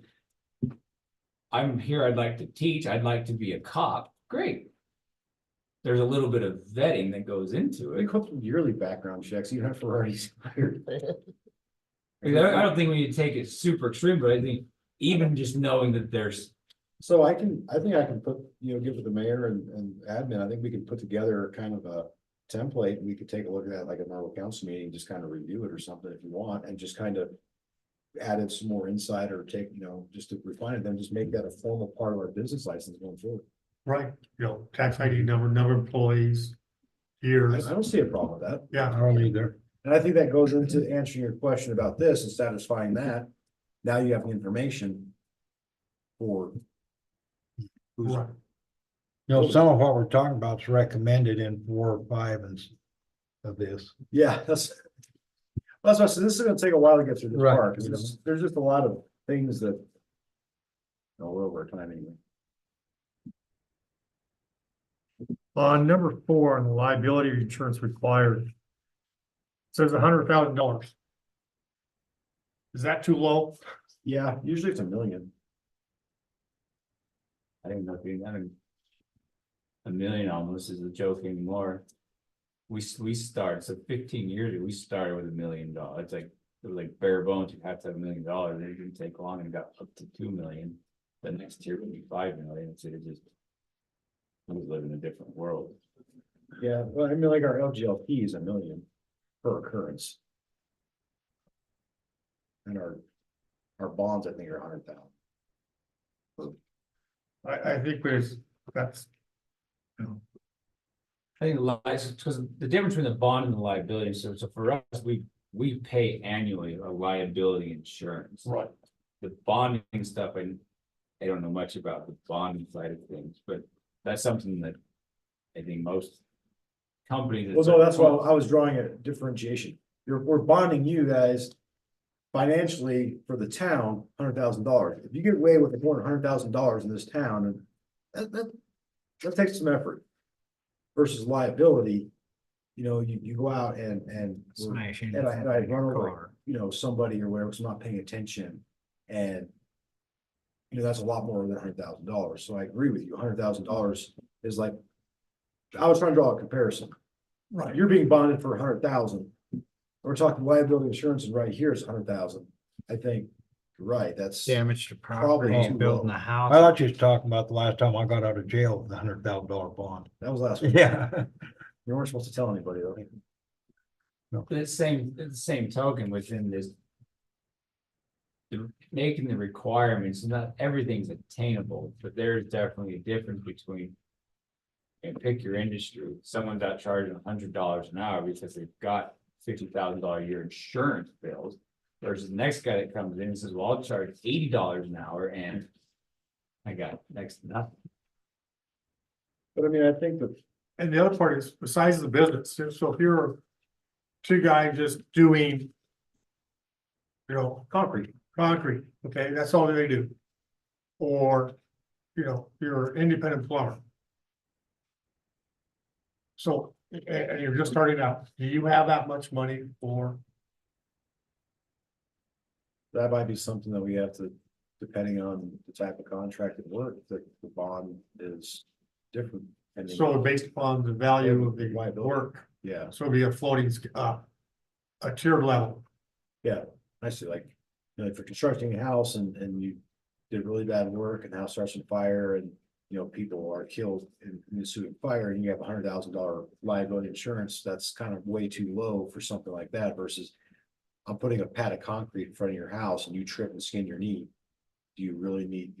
I'm here, I'd like to teach, I'd like to be a cop, great. There's a little bit of vetting that goes into We it. go through yearly background checks, even if we're already hired. I mean, I don't think we need to take it super extreme, but I think even just knowing that there's. So I think I can put, give it the mayor and admin, I think we can put together kind of a template. And we could take a look at that like a normal council meeting, just kind of review it or something if you want, and just kind of. Add in some more insight or take, just to refine it, then just make that a formal part of our business license going forward. Right, tax ID number of employees, years, I don't see a problem with that. yeah. don't either. And I think that goes into answering your question about this and satisfying that. Now you have the information. For. Who's, Right. Some of what we're talking about is recommended in 4 or 5 of this. yeah, that's why I said this is gonna take a while to get through this Right. part, because there's just a lot of things that. No, we're over time anyway. On number 4, on the liability insurance required. Says $100,000. Is that too low? Yeah, usually it's $1 million. I think nothing, a million almost is a joke anymore. We start, so 15 years ago, we started with $1 million. It's like, it was like bare bones, you have to have $1 million. It didn't take long and got up to 2 million. the next tier would be 5 million, so it just. We live in a different world. Yeah, well, I mean, like our LGLP is 1 million per occurrence. And our bonds, I think, are 100,000. I think that's, I think because the difference between the bond and the liability, so for us, we pay annually a liability insurance. right. The bonding stuff, I don't know much about the bonding side of things, but that's something that I think most companies. Well, no, that's why I was drawing a differentiation. We're bonding you guys financially for the town, $100,000. If you get away with more than $100,000 in this town, and that takes some effort. Versus liability, you know, you go out and Smashing. and I run over, you know, somebody or whatever, so I'm not paying attention, and you know, that's a lot more than $100,000. So I agree with you. $100,000 is like, I was trying to draw a comparison. Right. You're being bonded for 100,000. We're talking liability insurance, and right here is 100,000. I think you're right. That's Damage to Probably property, too building low. a house. I thought you was talking about the last time I got out of jail with a $100,000 bond. that was last week. Yeah. You weren't supposed to tell anybody though. But it's the same token within this. Making the requirements, not everything's attainable, but there's definitely a difference between. And pick your industry, someone's out charging $100 an hour because they've got $50,000 a year insurance bills. Versus the next guy that comes in and says, well, I'll charge $80 an hour and. I got next to nothing. But I mean, I think that And the other part is the size of the business. So if you're two guys just doing, you know, concrete, okay, that's all they do. Or, you know, you're an independent plumber. So, and you're just starting out, do you have that much money for? that might be something that we have to, depending on the type of contracted work, the bond is different. depending So on- based upon the value of the Liability. work, Yeah, so it'd be a floating, a tiered level. yeah, I see, like, you know, if you're constructing a house and you did really bad work and the house starts on fire and, you know, people are killed in the ensuing fire and you have $100,000 liability insurance, that's kind of way too low for something like that versus I'm putting a pad of concrete in front of your house and you trip and skin your knee. Do you really need?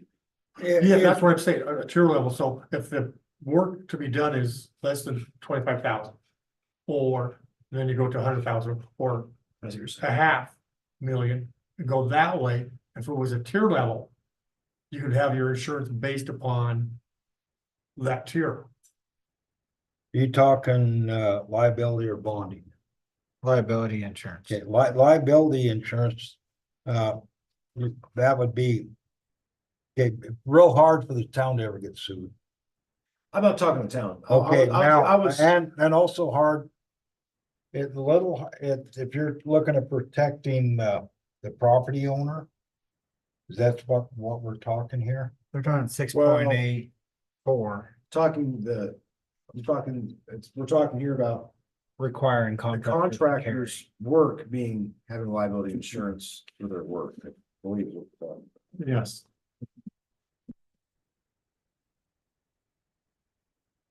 Yeah, that's what I'm saying, a tier level. So if the work to be done is less than 25,000. Or then you go to 100,000 or As you're a saying, $500,000 and go that way. If it was a tier level, you could have your insurance based upon that tier. You talking liability or bonding? Liability insurance. Okay, liability insurance, that would be. Okay, real hard for the town to ever get sued. I'm not talking to town. Okay, now, I was, and also hard. It's a little, if you're looking at protecting the property owner. Is that what we're talking here? They're talking 6.84, we're talking here about requiring the contractors. contractor's work having liability insurance for their work. I believe is what we're talking about. Yes.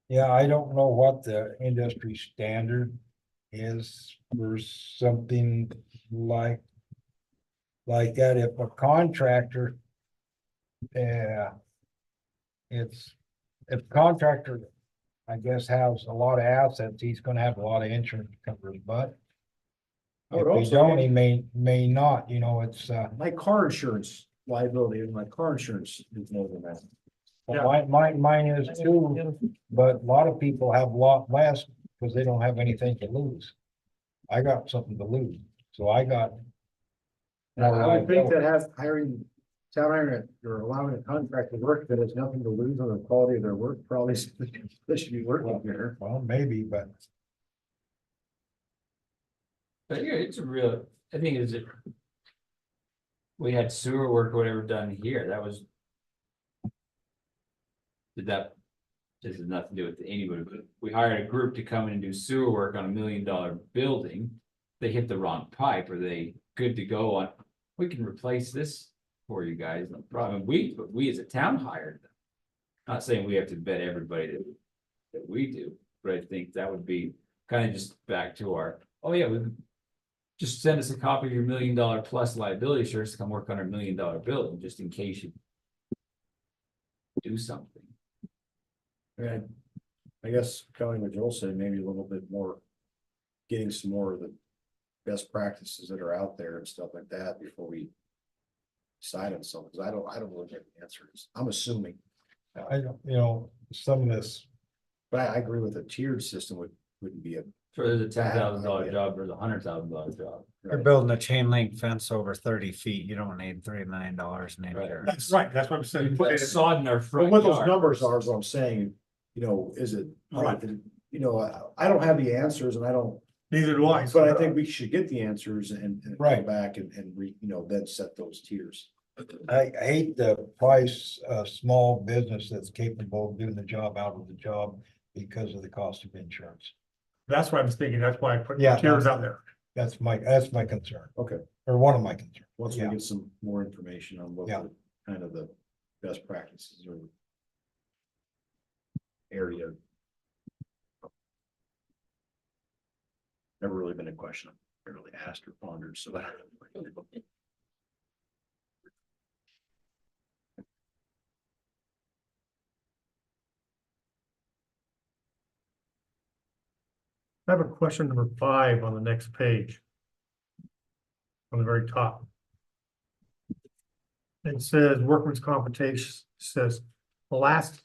Yeah, I don't know what the industry standard is for something like. Like that, if a contractor. If contractor, I guess, has a lot of assets, he's gonna have a lot of insurance to cover his butt. I would If he also- don't, he may not, you know, it's My car insurance liability and my car insurance is more than that. mine is too, but a lot of people have a lot less because they don't have anything to lose. I got something to lose, so I got. I would think that town hiring or allowing a contractor to work that has nothing to lose on the quality of their work, probably they should be working here. Well, maybe, but But yeah, it's a real, I think is it. We had sewer work, or whatever done here, that was. This has nothing to do with anybody, but we hired a group to come in and do sewer work on $1 million building. They hit the wrong pipe, or they good to go on, we can replace this for you guys, no problem, but we as a town hired them. Not saying we have to vet everybody that we do, but I think that would be kind of just back to our, oh yeah, we. Just send us a copy of your $1 million plus liability insurance to come work on our $1 million bill, just in case you. Do something. And I guess kind what Joel said, maybe a little bit more. Getting some more of the best practices that are out there and stuff like that before we. Decide on something, because I don't really get the answers. I'm assuming, Some of this, but I agree with a tiered system wouldn't be a. So there's a $10,000 job versus a $100,000 job. You're building a chain link fence over 30 feet, you don't need $3 million in Right. insurance. That's right, that's what I'm We saying. put sod in our But front what those yard. numbers are, is what I'm saying, is it, Right. I don't have the answers and I don't, Neither do I. but I think we should get the answers and come Right. back and then set those tiers. I hate to price a small business that's capable of doing the job out of the job because of the cost of insurance. That's what I was thinking, that's why I put Yeah. tiers out there. That's my concern, Okay, or one of my concerns. once we Yeah. get some more information on what Yeah. the kind of the best practices or. Area. Never really been a question I've really asked or pondered, so that. I have a question number 5 on the next page. On the very top. It says workman's compensation, says the last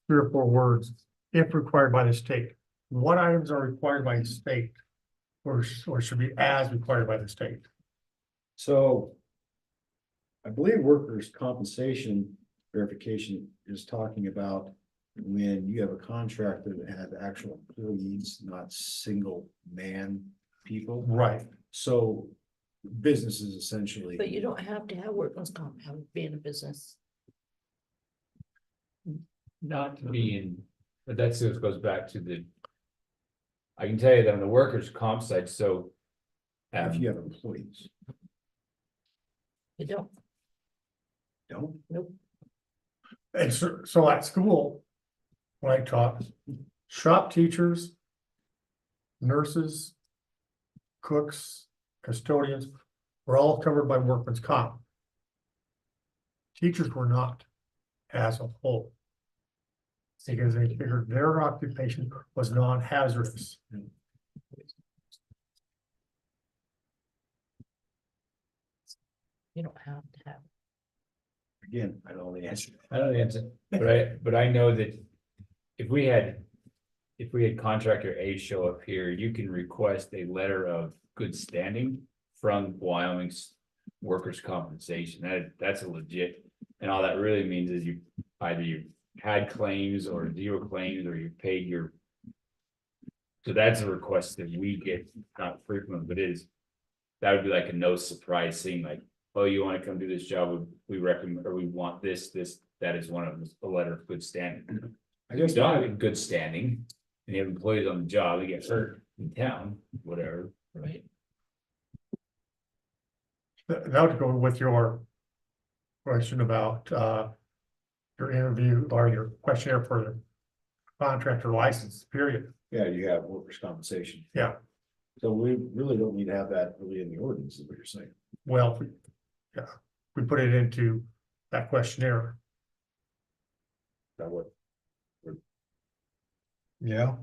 3 or 4 words, if required by the state. What items are required by the state? Or should be as required by the state? So. I believe workers' compensation verification is talking about when you have a contractor that has actual employees, not single man people. Right. So businesses essentially. But you don't have to have workman's comp, have it be in a business. Not to be in, but that's just goes back to the. I can tell you that on the workers' comp side, so. If you have employees, You don't, don't, nope. And so at school, when I taught, shop teachers, nurses, cooks, custodians, were all covered by workman's comp. Teachers were not, as a whole. Because they figured their occupation was non-hazardous. You don't have to have. again, I don't know the answer. I don't know the answer, but I know that if we had. If we had contractor A show up here, you can request a letter of good standing from Wyoming's workers' compensation. That's a legit. And all that really means is you either you had claims or 0 claims, or you paid your. So that's a request that we get, not frequent, but it is. That would be like a no surprise thing, like, oh, you want to come do this job, we recommend, or we want this, that is one of them, a letter of good standing. I guess Don't have in good standing, and you have employees on the job, they get hurt in town, whatever, right? That would go with your question about your interview or your questionnaire for the contractor license, period. Yeah, you have workers' compensation. Yeah. So we really don't need to have that really in the ordinance, is what you're saying. Well, we put it into that questionnaire. Is that what? Yeah.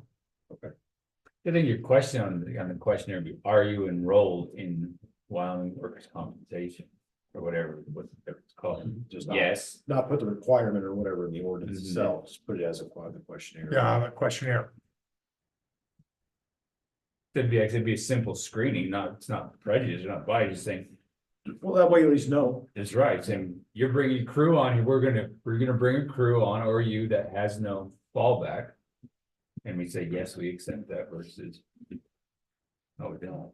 I think your question on the questionnaire would be, are you enrolled in Wyoming workers' compensation? Or whatever it's called, Just not- yes, Not put the requirement or whatever in the ordinance Mhm. itself, just put it as a questionnaire. Yeah, that questionnaire. it'd be a simple screening, it's not prejudice, you're not biased, just saying. Well, that way you at least know. That's right, saying you're bringing a crew on, we're gonna bring a crew on, or you that has no fallback. And we say, yes, we accept that versus. No, we don't.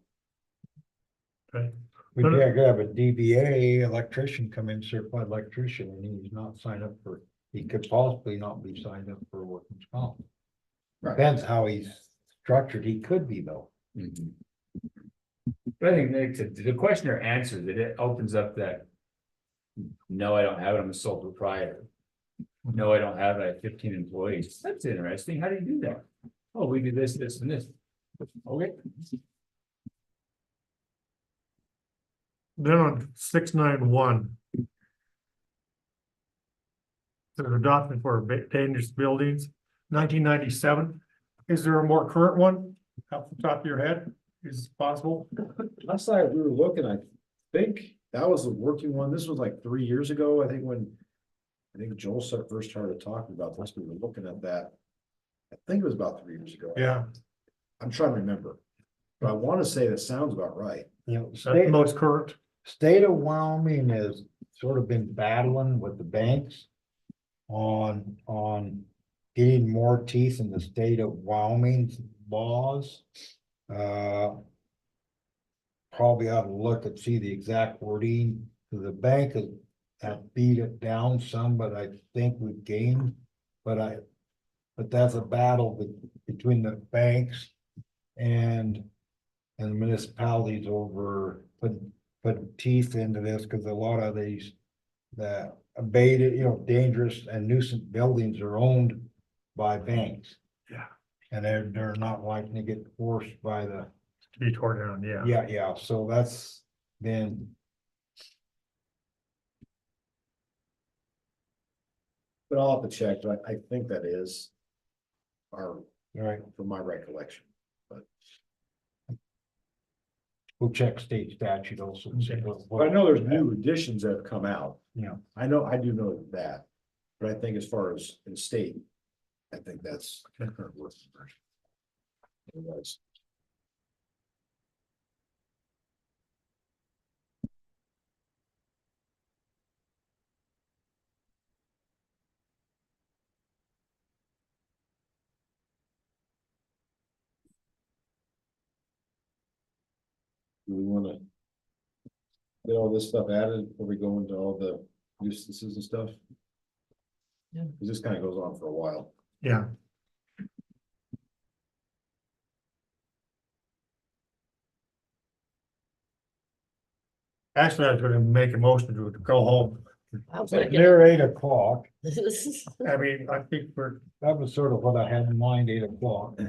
We could have a DBA electrician come in, certified electrician, and he's not signed up for, he could possibly not be signed up for workman's comp. Right. Depends how he's structured, he could be though. Mhm. But I think the questionnaire answers it, it opens up that. No, I don't have it, I'm a sole proprietor. No, I don't have it, I have 15 employees. That's interesting, how do you do that? Oh, we do this, this, and this. Okay. Then on 691. There's adoption for dangerous buildings, 1997. Is there a more current one off the top of your head? Is it possible? Last night we were looking, I think that was the working one. This was like 3 years ago, I think when. I think Joel first started talking about this, we were looking at that. I think it was about 3 years ago. Yeah, I'm trying to remember. But I want to say that sounds about right. You know, that's the most current. state of Wyoming has sort of been battling with the banks on getting more teeth in the state of Wyoming's laws. Probably ought to look and see the exact wording, 'cause the bank has beat it down some, but I think we've gained. But that's a battle between the banks and the municipalities over putting teeth into this, because a lot of these that abated, dangerous and nuisance buildings are owned by banks. Yeah. And they're not likely to get forced by the, To be torn down, yeah. yeah, so that's been. But I'll have to check, but I think that is. Right, From my recollection. we'll check state statute also. And see But I know there's new editions that have come out. Yeah. I do know that. But I think as far as in state, I think that's the current working version. Otherwise, do we wanna get all this stuff added before we go into all the uses and stuff? Yeah. 'Cause this kind of goes on for a while. Yeah. Actually, I was gonna make a motion to go home. I was like, Near 8 o'clock, I mean, I think we're, that was sort of what I had in mind, 8 o'clock. I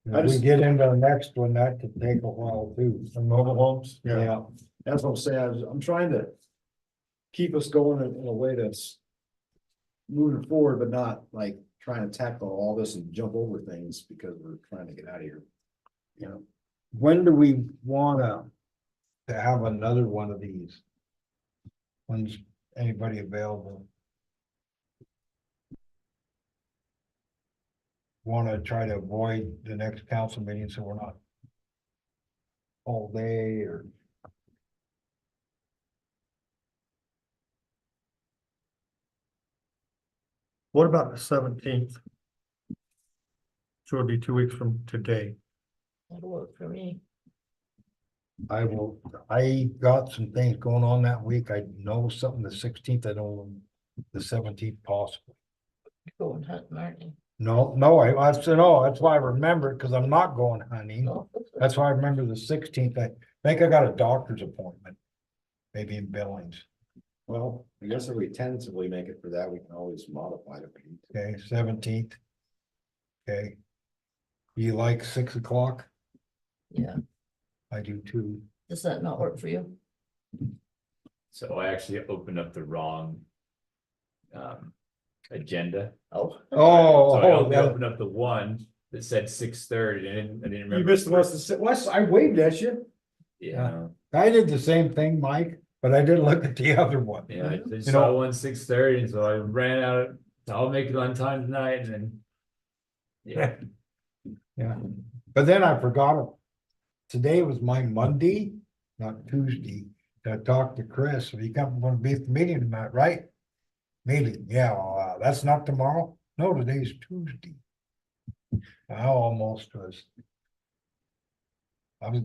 If we just- get into the next one, that could take a while too. some mobile homes, yeah. Yeah, That's what I'm saying, I'm trying to keep us going in a way that's moving forward, but not like trying to tackle all this and jump over things because we're trying to get out of here. You know, when do we wanna to have another one of these? When's anybody available? Want to try to avoid the next council meeting, so we're not all day, or What about the 17th? So it'd be 2 weeks from today. that'll work for me. I got some things going on that week. I know something the 16th, I know the 17th possible. Going hunting, aren't you? No, I said, oh, that's why I remember it, because I'm not going hunting. No. That's why I remember the 16th. I think I got a doctor's appointment. Maybe in Billings. well, I guess if we tentatively make it for that, we can always modify it. if we need to. Okay, 17th. Okay. You like 6 o'clock? Yeah, I do too. does that not work for you? So I actually opened up the wrong. Agenda. Oh. Oh, So I only that- opened up the one that said 6:30, and I didn't remember. You missed the ones that said, Wes, I waved at you. Yeah, I did the same thing, Mike, but I didn't look at the other one. yeah, I just You saw know- one 6:30, and so I ran out, so I'll make it on time tonight, and then. Yeah, Yeah, but then I forgot it. Today was my Monday, not Tuesday. I talked to Chris, so he come, gonna be at the meeting tonight, right? Meeting, yeah, well, that's not tomorrow. No, today's Tuesday. I almost was. I was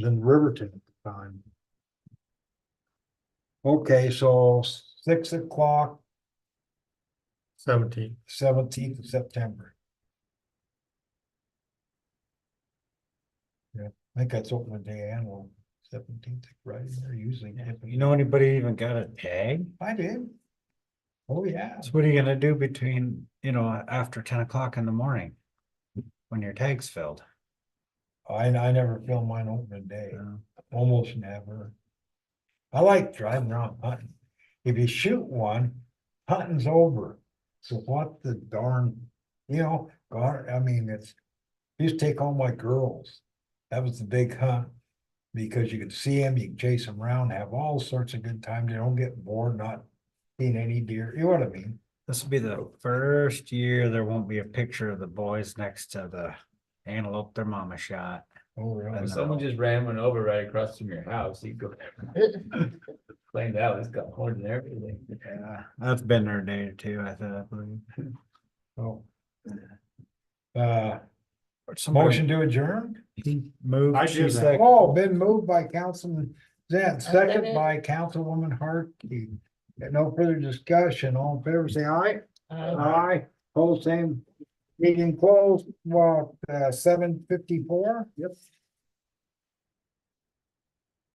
in Riverton at the time. Okay, so 6 o'clock, 17th. 17th of September. Yeah, I think that's open the day and we'll 17th, right in there usually. You know anybody even got a tag? I did. Oh, yeah. So what are you gonna do between, after 10 o'clock in the morning? When your tag's filled? I never feel mine open a day, Uh, almost never. I like driving around hunting. If you shoot one, hunting's over. So what the darn, God, I mean, used to take all my girls. That was the big hunt. Because you could see them, you can chase them around, have all sorts of good time. They don't get bored, not seeing any deer. You know what I mean? This will be the first year there won't be a picture of the boys next to the antelope their mama shot. Oh, really? If someone just ran one over right across from your house, you go. Claimed out, it's got horns and everything. Yeah, that's been there a day or two, I believe. Oh. Uh, Somebody motion to adjourn? moved. I she did that. seconded. Oh, been moved by Councilman Zent, second second. by Councilwoman Hartke. No further discussion. All in favor, say aye. Aye. Hold same. Meeting closed, 7:54? Yep.